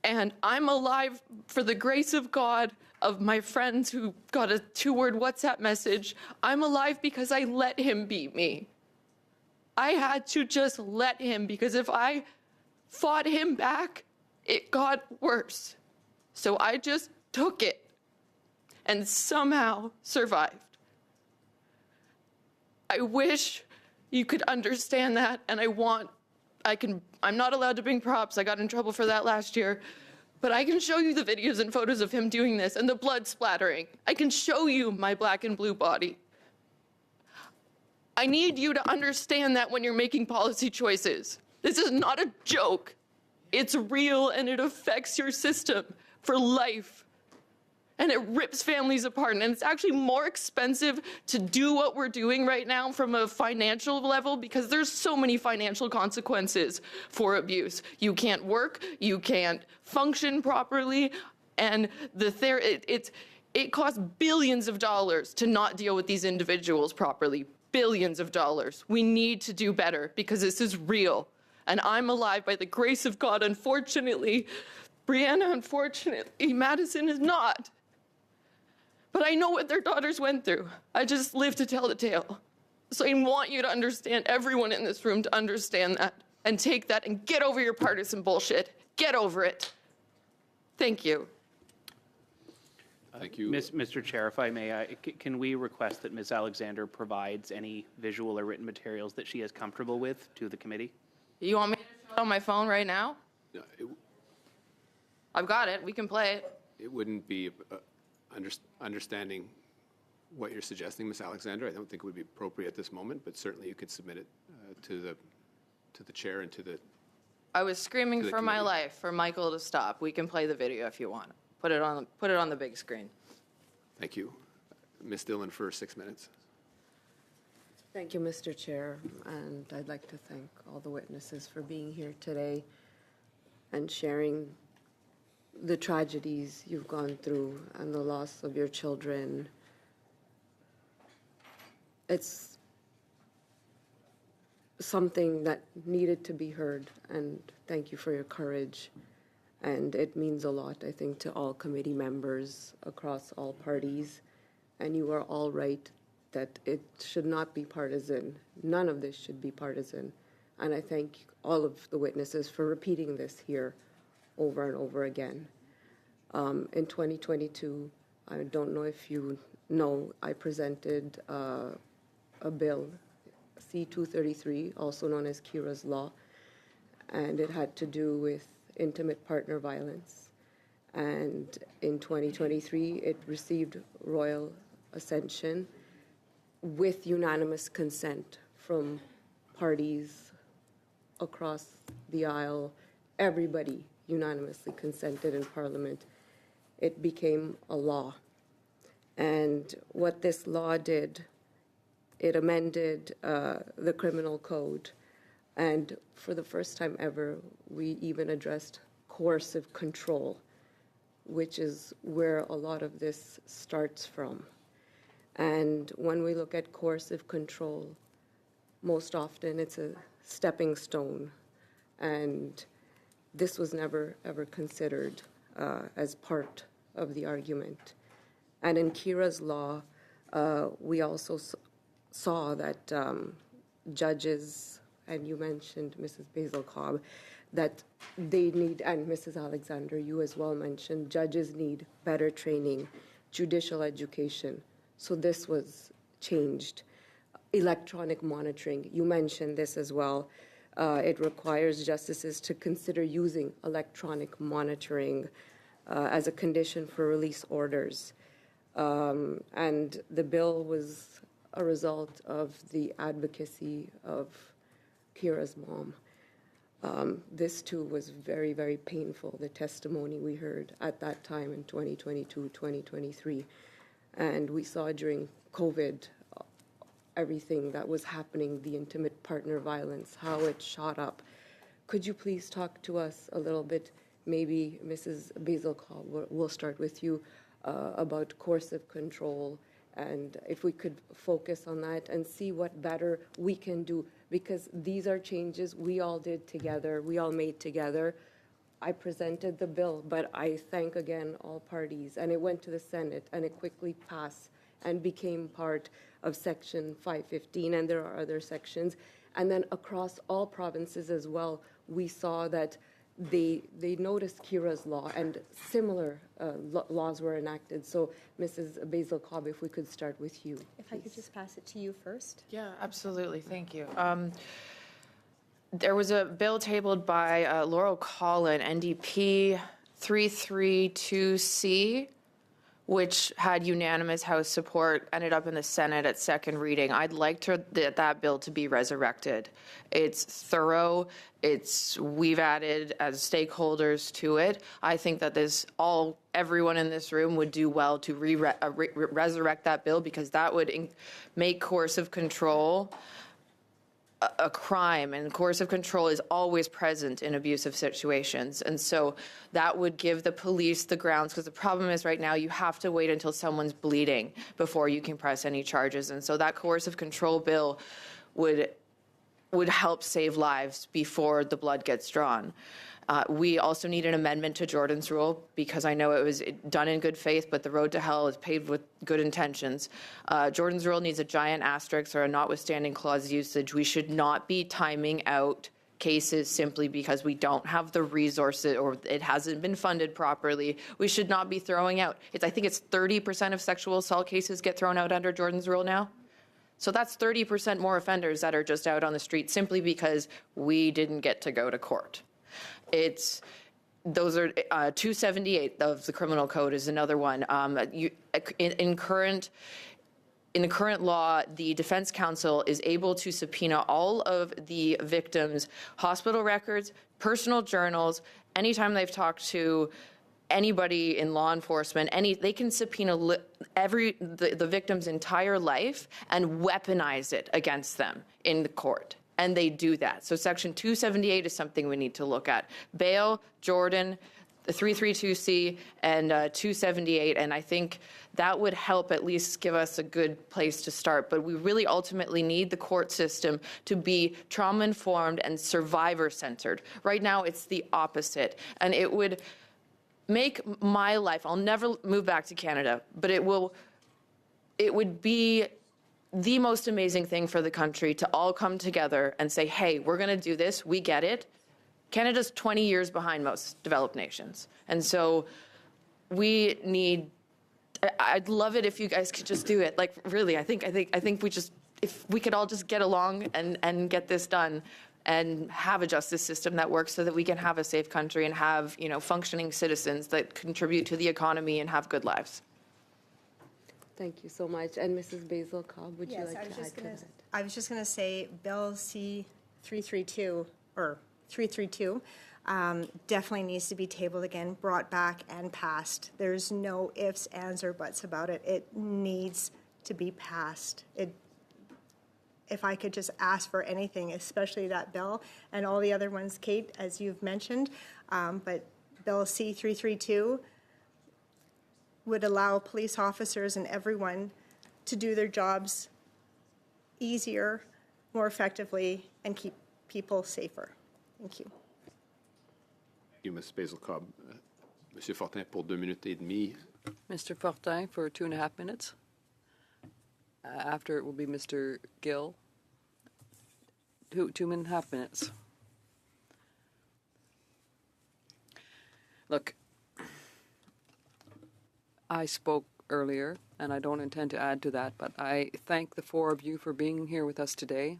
And I'm alive for the grace of God, of my friends who got a 2-word WhatsApp message. I'm alive because I let him beat me. I had to just let him, because if I fought him back, it got worse. So I just took it and somehow survived. I wish you could understand that, and I'm not allowed to bring props. I got in trouble for that last year. But I can show you the videos and photos of him doing this and the blood splattering. I can show you my black and blue body. I need you to understand that when you're making policy choices. This is not a joke. It's real and it affects your system for life. And it rips families apart. And it's actually more expensive to do what we're doing right now from a financial level because there's so many financial consequences for abuse. You can't work, you can't function properly, and it costs billions of dollars to not deal with these individuals properly. Billions of dollars. We need to do better because this is real. And I'm alive by the grace of God. Unfortunately, Brianna, unfortunately, Madison is not. But I know what their daughters went through. I just live to tell the tale. So I want you to understand, everyone in this room to understand that and take that and get over your partisan bullshit. Get over it. Thank you. Thank you. Mr. Chair, if I may, can we request that Ms. Alexander provides any visual or written materials that she is comfortable with to the committee? You want me to show it on my phone right now? No, I've got it. We can play it. it wouldn't be understanding what you're suggesting, Ms. Alexander. I don't think it would be appropriate at this moment, but certainly you could submit it to the chair and to the. I was screaming to the for my committee. life for Michael to stop. We can play the video if you want. Put it on the big screen. Thank you. Ms. Dillon for 6 minutes. Thank you, Mr. Chair, and I'd like to thank all the witnesses for being here today and sharing the tragedies you've gone through and the loss of your children. It's something that needed to be heard, and thank you for your courage. And it means a lot, I think, to all committee members across all parties. And you are all right that it should not be partisan. None of this should be partisan. And I thank all of the witnesses for repeating this here over and over again. In 2022, I don't know if you know, I presented a bill, C-233, also known as Kira's Law, and it had to do with intimate partner violence. And in 2023, it received royal ascension with unanimous consent from parties across the aisle. Everybody unanimously consented in Parliament. It became a law. And what this law did, it amended the criminal code. And for the first time ever, we even addressed coercive control, which is where a lot of this starts from. And when we look at coercive control, most often it's a stepping stone. And this was never, ever considered as part of the argument. And in Kira's Law, we also saw that judges, and you mentioned Mrs. Basil Cobb, that they need, and Mrs. Alexander, you as well mentioned, judges need better training, judicial education. So this was changed. Electronic monitoring, you mentioned this as well. It requires justices to consider using electronic monitoring as a condition for release orders. And the bill was a result of the advocacy of Kira's mom. This too was very, very painful, the testimony we heard at that time in 2022, 2023. And we saw during COVID everything that was happening, the intimate partner violence, how it shot up. Could you please talk to us a little bit, maybe Mrs. Basil Cobb, we'll start with you, about coercive control, and if we could focus on that and see what better we can do, because these are changes we all did together, we all made together. I presented the bill, but I thank again all parties, and it went to the Senate, and it quickly passed and became part of Section 515, and there are other sections. And then across all provinces as well, we saw that they noticed Kira's Law, and similar laws were enacted. So, Mrs. Basil Cobb, if we could start with you. If I could just pass it to you first. Yeah, absolutely. Thank you. There was a bill tabled by Laurel Collin, NDP, 332C, which had unanimous House support, ended up in the Senate at second reading. I'd like that bill to be resurrected. It's thorough. We've added as stakeholders to it. I think that everyone in this room would do well to resurrect that bill, because that would make coercive control a crime, and coercive control is always present in abusive situations. And so that would give the police the grounds, because the problem is right now you have to wait until someone's bleeding before you can press any charges. And so that coercive control bill would help save lives before the blood gets drawn. We also need an amendment to Jordan's rule, because I know it was done in good faith, but the road to hell is paved with good intentions. Jordan's rule needs a giant asterisk or a notwithstanding clause usage. We should not be timing out cases simply because we don't have the resources or it hasn't been funded properly. We should not be throwing out. I think it's 30% of sexual assault cases get thrown out under Jordan's rule now. So that's 30% more offenders that are just out on the street simply because we didn't get to go to court. Those are 278 of the criminal code is another one. In the current law, the defense counsel is able to subpoena all of the victims' hospital records, personal journals. Anytime they've talked to anybody in law enforcement, they can subpoena the victim's entire life and weaponize it against them in the court. And they do that. So Section 278 is something we need to look at. Bail, Jordan, the 332C, and 278, and I think that would help at least give us a good place to start. But we really ultimately need the court system to be trauma-informed and survivor-centered. Right now, it's the opposite, and it would make my life, I'll never move back to Canada, but it would be the most amazing thing for the country to all come together and say, hey, we're going to do this. We get it. Canada's 20 years behind most developed nations. And so I'd love it if you guys could just do it. Like, really, I think if we could all just get along and get this done and have a justice system that works so that we can have a safe country and have, functioning citizens that contribute to the economy and have good lives. Thank you so much. And Mrs. Basil Cobb, would you like to add to that? I was just going to say Bill C-332, or 332, definitely needs to be tabled again, brought back and passed. There's no ifs, ands, or buts about it. It needs to be passed. If I could just ask for anything, especially that bill and all the other ones, Kate, as you've mentioned, but Bill C-332 would allow police officers and everyone to do their jobs easier, more effectively, and keep people safer. Thank you. Thank you, Ms. Basil Cobb. Monsieur Fortin pour 2 minutes et demie. Mr. Fortin for 2.5 minutes. After it will be Mr. Gill. 2.5 minutes. Look, I spoke earlier, and I don't intend to add to that, but I thank the 4 of you for being here with us today,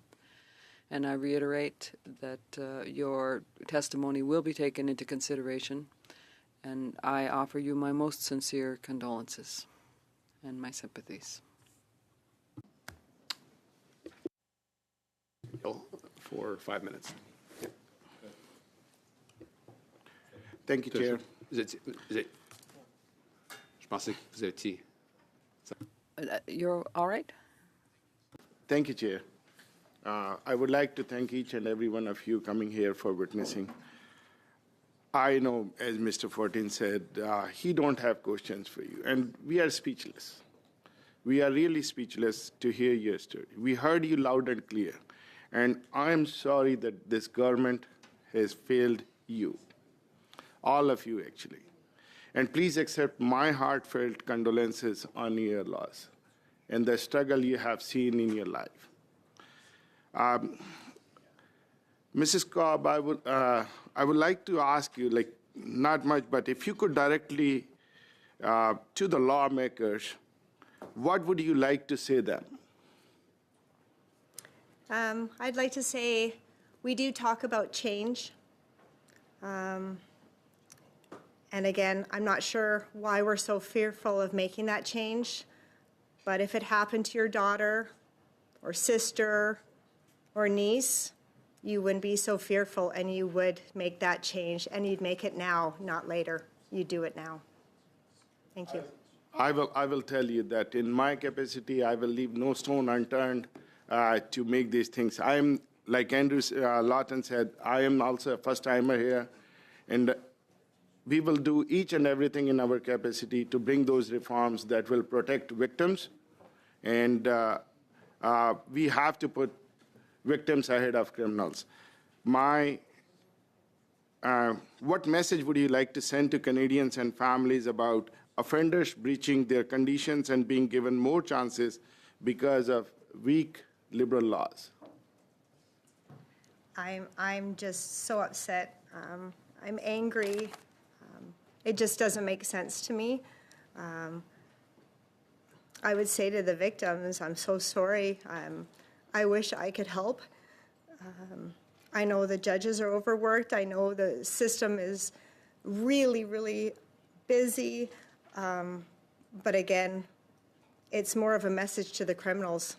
and I reiterate that your testimony will be taken into consideration, and I offer you my most sincere condolences and my sympathies. For 5 minutes. Thank you, Chair. Je pensais que vous étiez. You're all right? Thank you, Chair. I would like to thank each and every one of you coming here for witnessing. I know, as Mr. Fortin said, he don't have questions for you, and we are speechless. We are really speechless to hear your story. We heard you loud and clear, and I am sorry that this government has failed you, all of you actually. And please accept my heartfelt condolences on your loss and the struggle you have seen in your life. Mrs. Cobb, I would like to ask you, like, not much, but if you could directly to the lawmakers, what would you like to say them? I'd like to say we do talk about change. And again, I'm not sure why we're so fearful of making that change, but if it happened to your daughter or sister or niece, you wouldn't be so fearful and you would make that change, and you'd make it now, not later. You do it now. Thank you. I will tell you that in my capacity, I will leave no stone unturned to make these things. I am, like Andrew Lawton said, I am also a first-timer here, and we will do each and everything in our capacity to bring those reforms that will protect victims, and we have to put victims ahead of criminals. What message would you like to send to Canadians and families about offenders breaching their conditions and being given more chances because of weak liberal laws? I'm just so upset. I'm angry. It just doesn't make sense to me. I would say to the victims, I'm so sorry. I wish I could help. I know the judges are overworked. I know the system is really, really busy. But again, it's more of a message to the criminals.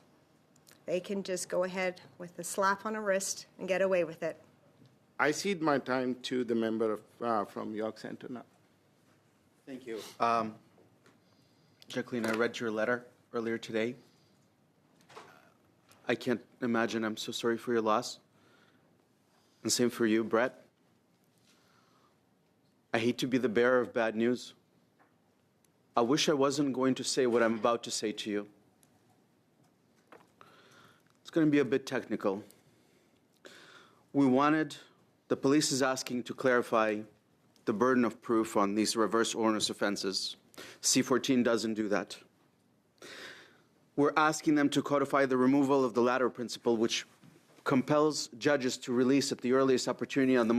They can just go ahead with a slap on a wrist and get away with it. I cede my time to the member from York Centre now. Thank you. Jacqueline, I read your letter earlier today. I can't imagine. I'm so sorry for your loss. And same for you, Brett. I hate to be the bearer of bad news. I wish I wasn't going to say what I'm about to say to you. It's going to be a bit technical. The police is asking to clarify the burden of proof on these reverse onus offenses. C-14 doesn't do that. We're asking them to codify the removal of the latter principle, which compels judges to release at the earliest opportunity on the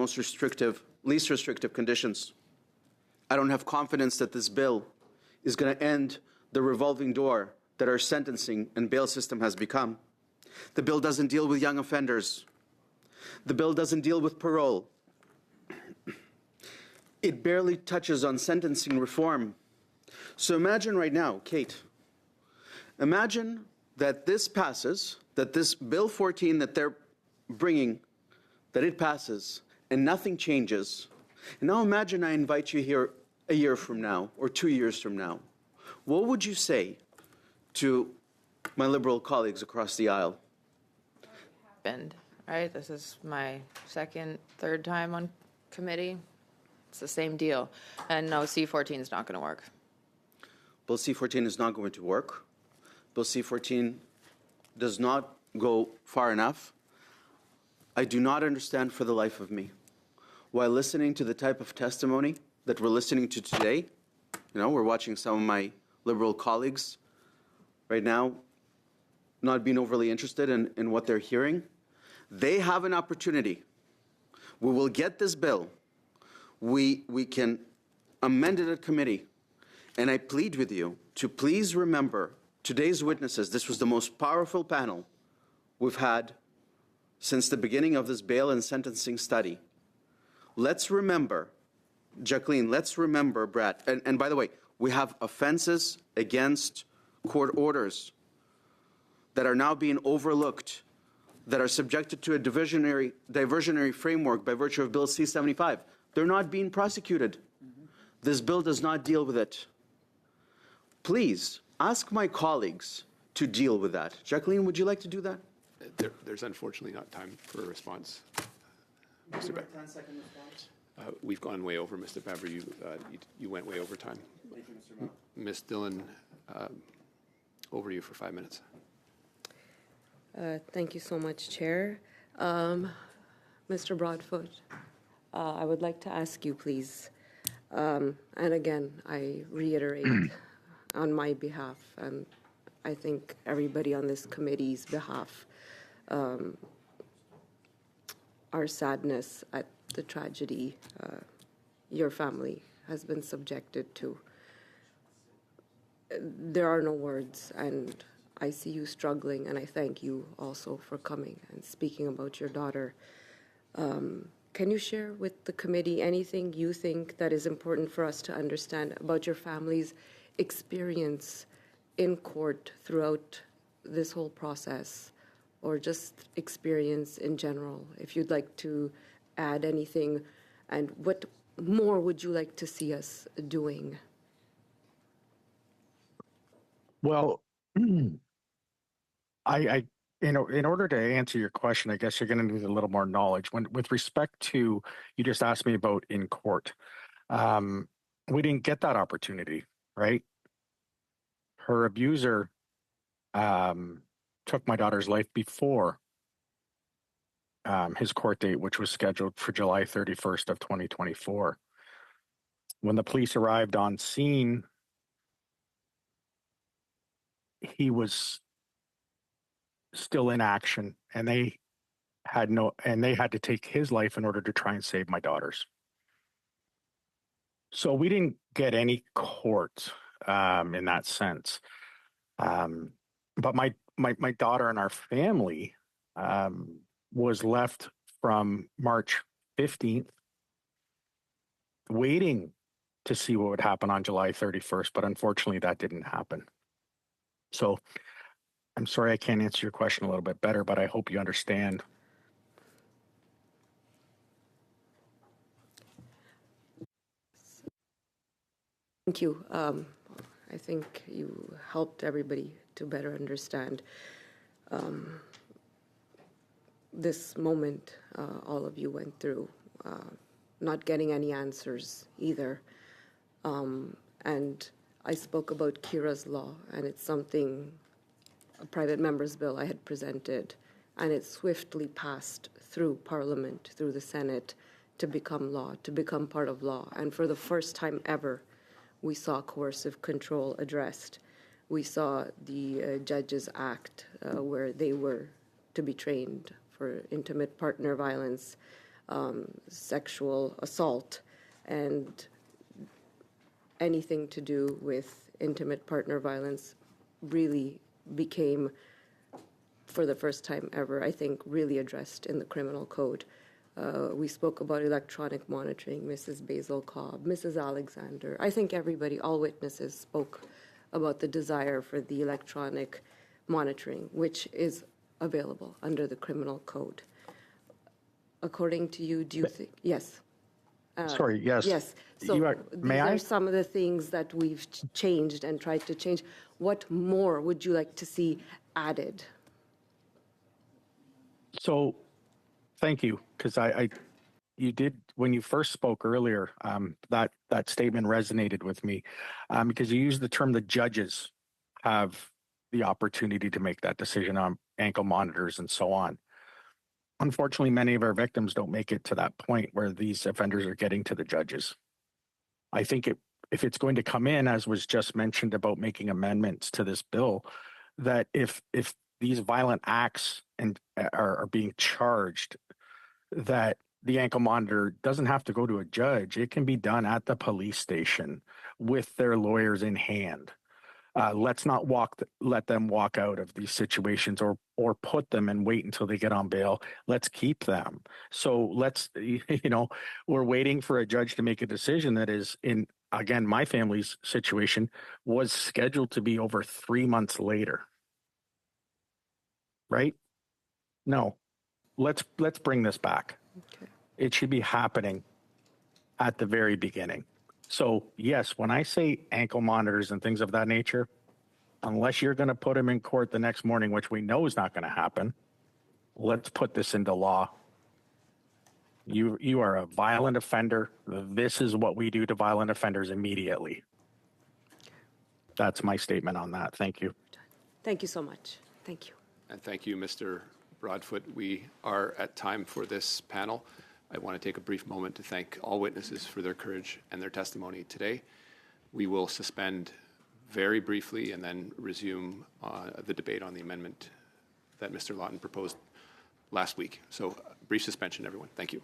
least restrictive conditions. I don't have confidence that this bill is going to end the revolving door that our sentencing and bail system has become. The bill doesn't deal with young offenders. The bill doesn't deal with parole. It barely touches on sentencing reform. So imagine right now, Kate, imagine that this passes, that this Bill 14 that they're bringing, that it passes, and nothing changes. And now imagine I invite you here a year from now or 2 years from now. What would you say to my Liberal colleagues across the aisle? Right? This is my third time on committee. It's the same deal. And no, C-14 is not going to work. Bill C-14 is not going to work. Bill C-14 does not go far enough. I do not understand for the life of me why, listening to the type of testimony that we're listening to today, we're watching some of my Liberal colleagues right now not being overly interested in what they're hearing. They have an opportunity. We will get this bill. We can amend it at committee. And I plead with you to please remember today's witnesses. This was the most powerful panel we've had since the beginning of this bail and sentencing study. Let's remember, Jacqueline, let's remember, Brett. And by the way, we have offenses against court orders that are now being overlooked, that are subjected to a diversionary framework by virtue of Bill C-75. They're not being prosecuted. This bill does not deal with it. Please ask my colleagues to deal with that. Jacqueline, would you like to do that? There's unfortunately not time for a response. Mr. Bever. 10-second response. We've gone way over, Mr. Bever. You went way over time. Thank you, Mr. Mott. Ms. Dillon, over to you for 5 minutes. Thank you so much, Chair. Mr. Broadfoot, I would like to ask you, please, and again, I reiterate on my behalf, and I think everybody on this committee's behalf, our sadness at the tragedy your family has been subjected to. There are no words, and I see you struggling, and I thank you also for coming and speaking about your daughter. can you share with the committee anything you think that is important for us to understand about your family's experience in court throughout this whole process, or just experience in general? If you'd like to add anything, and what more would you like to see us doing? Well, in order to answer your question, I guess you're going to need a little more knowledge. With respect to, you just asked me about in court. We didn't get that opportunity, right? Her abuser took my daughter's life before his court date, which was scheduled for July 31st of 2024. When the police arrived on scene, he was still in action, and they had to take his life in order to try and save my daughter's. So we didn't get any court in that sense. But my daughter and our family was left from March 15th waiting to see what would happen on July 31st, but unfortunately that didn't happen. So I'm sorry I can't answer your question a little bit better, but I hope you understand. Thank you. I think you helped everybody to better understand this moment all of you went through, not getting any answers either. And I spoke about Kira's law, and it's something, a private member's bill I had presented, and it swiftly passed through Parliament, through the Senate, to become law, to become part of law. And for the first time ever, we saw coercive control addressed. We saw the Judges Act, where they were to be trained for intimate partner violence, sexual assault, and anything to do with intimate partner violence really became, for the first time ever, I think, really addressed in the criminal code. We spoke about electronic monitoring, Mrs. Basil Cobb, Mrs. Alexander. I think everybody, all witnesses, spoke about the desire for the electronic monitoring, which is available under the criminal code. According to you, do you think, yes? Sorry, yes. Yes. So may these I? are some of the things that we've changed and tried to change. What more would you like to see added? So, thank you, because you did, when you first spoke earlier, that statement resonated with me, because you used the term the judges have the opportunity to make that decision on ankle monitors and so on. Unfortunately, many of our victims don't make it to that point where these offenders are getting to the judges. I think if it's going to come in, as was just mentioned about making amendments to this bill, that if these violent acts are being charged, that the ankle monitor doesn't have to go to a judge. It can be done at the police station with their lawyers in hand. Let's not let them walk out of these situations or put them and wait until they get on bail. Let's keep them. So we're waiting for a judge to make a decision that is, in, again, my family's situation was scheduled to be over 3 months later. Right? No. Let's bring this back. Okay. It should be happening at the very beginning. So yes, when I say ankle monitors and things of that nature, unless you're going to put them in court the next morning, which we know is not going to happen, let's put this into law. You are a violent offender. This is what we do to violent offenders immediately. That's my statement on that. Thank you. Thank you so much. Thank you. And thank you, Mr. Broadfoot. We are at time for this panel. I want to take a brief moment to thank all witnesses for their courage and their testimony today. We will suspend very briefly and then resume the debate on the amendment that Mr. Lawton proposed last week. So brief suspension, everyone. Thank you.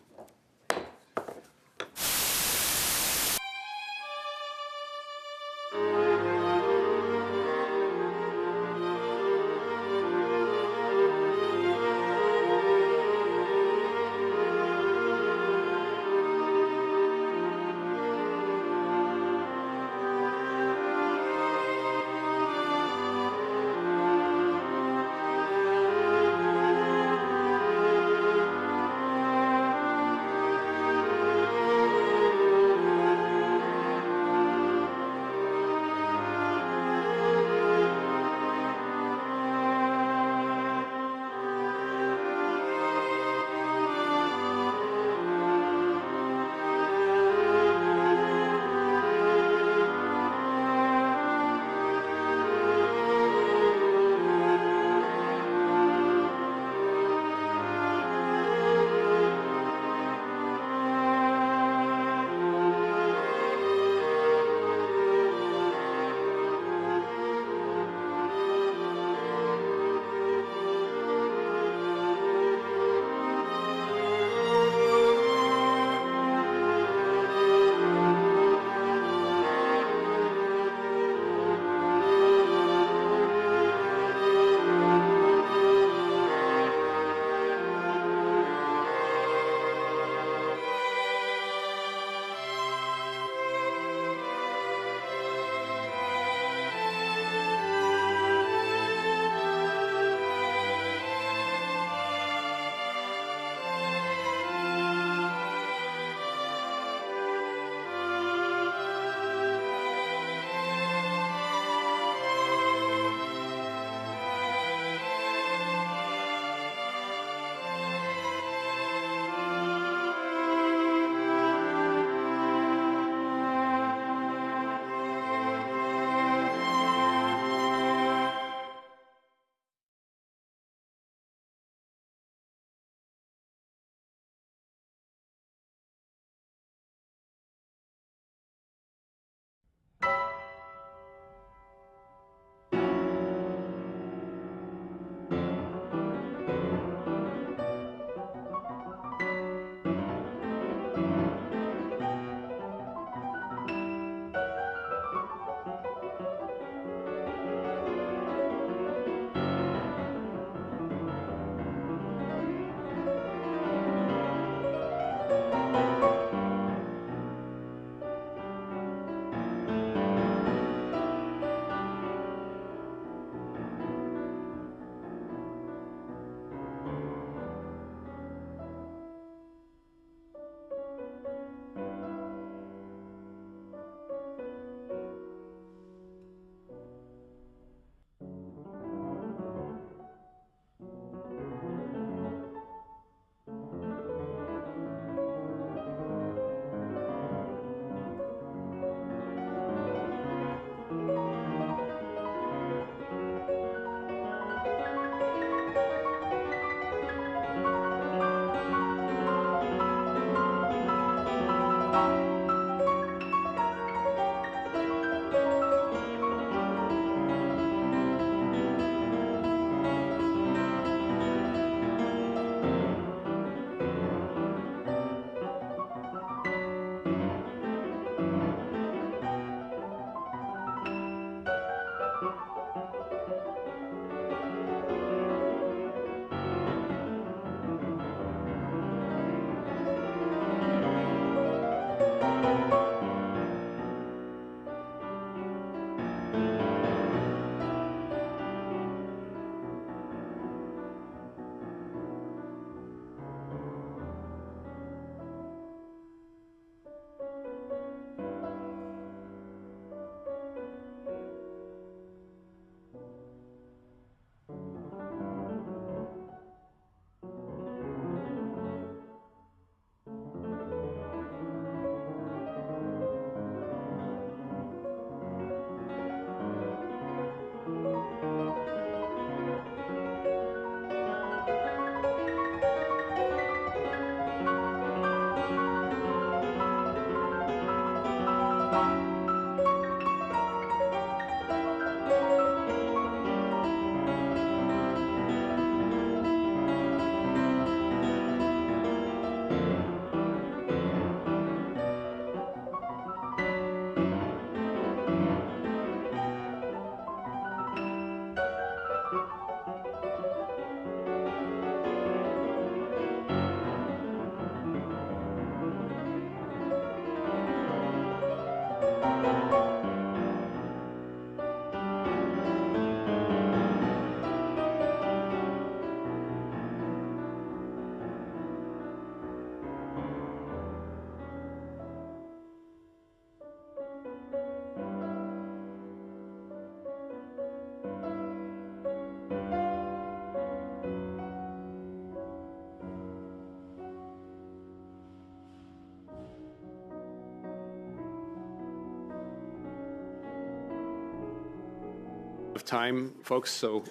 Of time, folks, so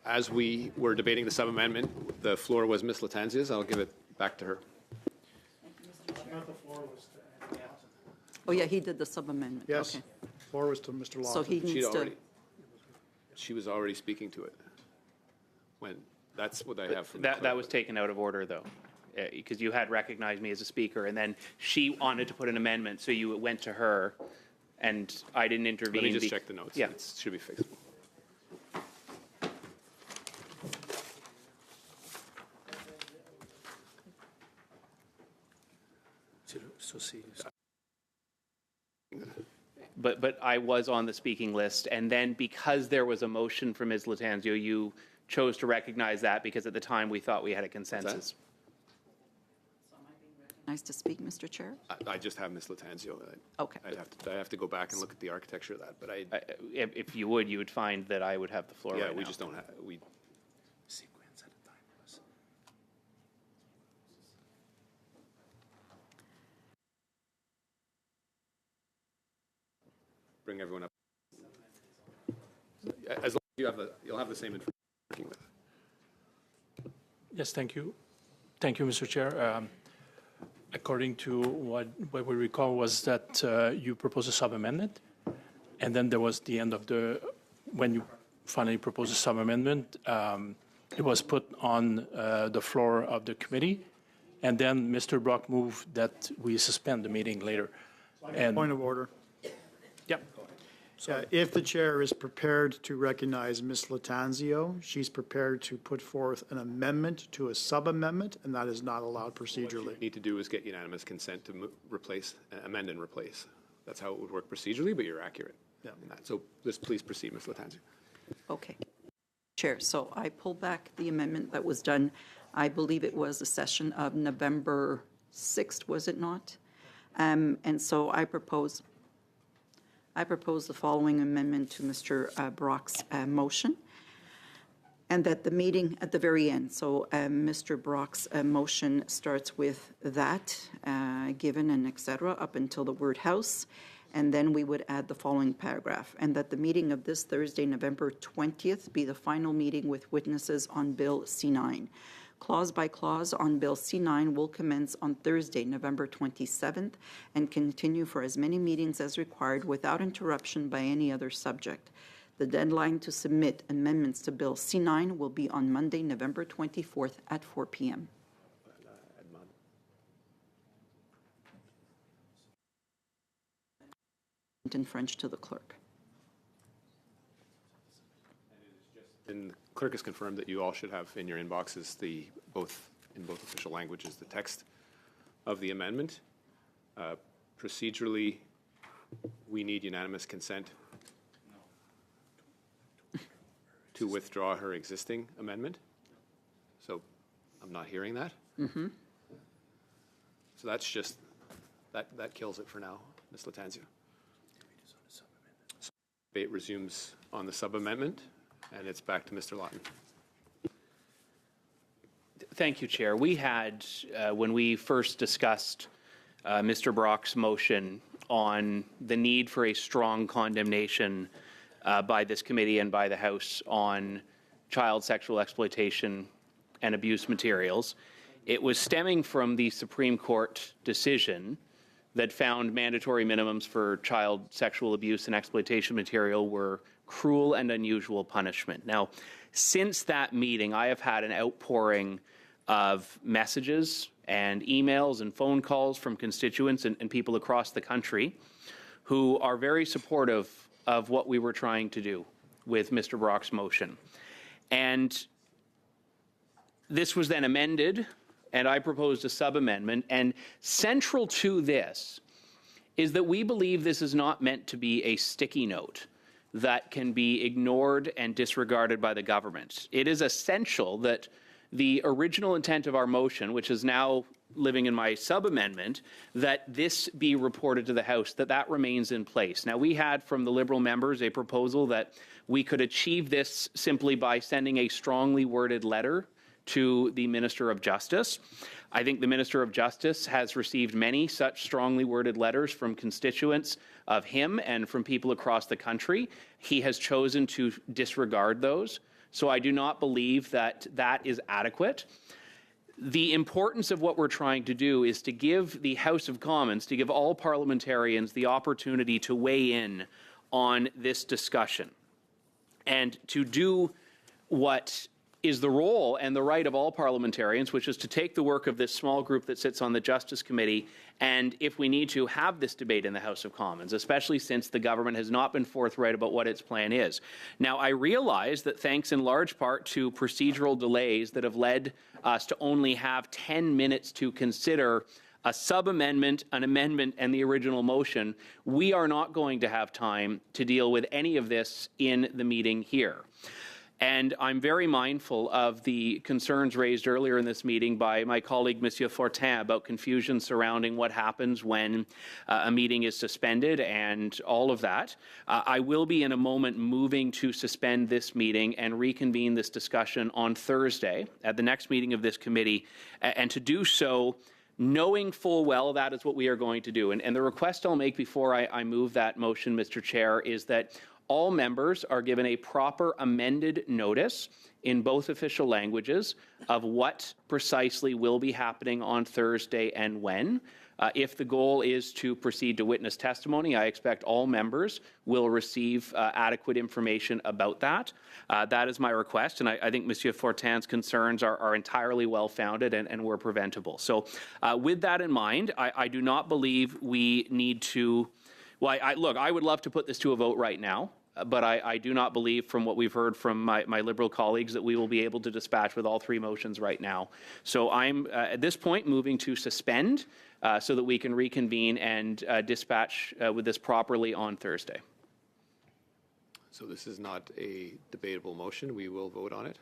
as we were debating the sub-amendment, the floor was Ms. Latanzia's. I'll give it back to her. Oh, yeah, he did the sub-amendment. Yes. Okay. Floor was to Mr. Lawton. So he needs to, She was already speaking to it. When, that's what I have from That was taken out of order, though, because you had recognized me as a speaker, and then she wanted to put an amendment, so you went to her, and I didn't intervene. Let me just check the notes. Yeah. It should be fixed. But I was on the speaking list, and then because there was a motion from Ms. Latanzio, you chose to recognize that because at the time we thought we had a consensus. nice to speak, Mr. Chair. I just have Ms. Latanzio. Okay. I'd have to go back and look at the architecture of that, but If you would find that I would have the floor yeah, right we now. just don't have, bring everyone up. As long as you'll have the same information working with. Yes, thank you. Thank you, Mr. Chair. According to what we recall was that you proposed a sub-amendment, and then there was the end of when you finally proposed a sub-amendment, it was put on the floor of the committee, and then Mr. Brock moved that we suspend the meeting later. And Point of order. Yep. If the chair is prepared to recognize Ms. Latanzio, she's prepared to put forth an amendment to a sub-amendment, and that is not allowed procedurally. What you need to do is get unanimous consent to amend and replace. That's how it would work procedurally, but you're accurate in that. So please proceed, Ms. Latanzio. Okay. Chair, so I pull back the amendment that was done. I believe it was a session of November 6th, was it not? And so I propose the following amendment to Mr. Brock's motion, and that the meeting at the very end, so Mr. Brock's motion starts with that, given and et cetera, up until the word house, and then we would add the following paragraph, and that the meeting of this Thursday, November 20th, be the final meeting with witnesses on Bill C9. Clause by clause on Bill C9 will commence on Thursday, November 27th, and continue for as many meetings as required without interruption by any other subject. The deadline to submit amendments to Bill C9 will be on Monday, November 24th at 4 p.m. In French to the clerk. And the clerk has confirmed that you all should have in your inboxes in both official languages the text of the amendment. Procedurally, we need unanimous consent to withdraw her existing amendment. So I'm not hearing that. Mm-hmm. So that's just, that kills it for now, Ms. Latanzio. So debate resumes on the sub-amendment, and it's back to Mr. Lawton. Thank you, Chair. We had, when we first discussed Mr. Brock's motion on the need for a strong condemnation by this committee and by the House on child sexual exploitation and abuse materials, it was stemming from the Supreme Court decision that found mandatory minimums for child sexual abuse and exploitation material were cruel and unusual punishment. Now, since that meeting, I have had an outpouring of messages and emails and phone calls from constituents and people across the country who are very supportive of what we were trying to do with Mr. Brock's motion. And this was then amended, and I proposed a sub-amendment. And central to this is that we believe this is not meant to be a sticky note that can be ignored and disregarded by the government. It is essential that the original intent of our motion, which is now living in my sub-amendment, that this be reported to the House, that remains in place. Now, we had from the Liberal members a proposal that we could achieve this simply by sending a strongly worded letter to the Minister of Justice. I think the Minister of Justice has received many such strongly worded letters from constituents of him and from people across the country. He has chosen to disregard those. So I do not believe that that is adequate. The importance of what we're trying to do is to give the House of Commons, to give all parliamentarians the opportunity to weigh in on this discussion and to do what is the role and the right of all parliamentarians, which is to take the work of this small group that sits on the Justice Committee and, if we need to, have this debate in the House of Commons, especially since the government has not been forthright about what its plan is. Now, I realize that thanks in large part to procedural delays that have led us to only have 10 minutes to consider a sub-amendment, an amendment, and the original motion, we are not going to have time to deal with any of this in the meeting here. And I'm very mindful of the concerns raised earlier in this meeting by my colleague, Monsieur Fortin, about confusion surrounding what happens when a meeting is suspended and all of that. I will be in a moment moving to suspend this meeting and reconvene this discussion on Thursday at the next meeting of this committee, and to do so knowing full well that is what we are going to do. And the request I'll make before I move that motion, Mr. Chair, is that all members are given a proper amended notice in both official languages of what precisely will be happening on Thursday and when. If the goal is to proceed to witness testimony, I expect all members will receive adequate information about that. That is my request, and I think Monsieur Fortin's concerns are entirely well-founded and were preventable. So with that in mind, I do not believe we need to... Well, look, I would love to put this to a vote right now, but I do not believe, from what we've heard from my Liberal colleagues, that we will be able to dispatch with all three motions right now. So I'm, at this point, moving to suspend so that we can reconvene and dispatch with this properly on Thursday. So this is not a debatable motion. We will vote on it.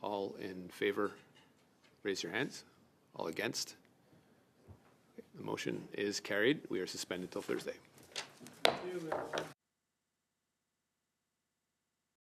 All in favor, raise your hands. All against? The motion is carried. We are suspended till Thursday.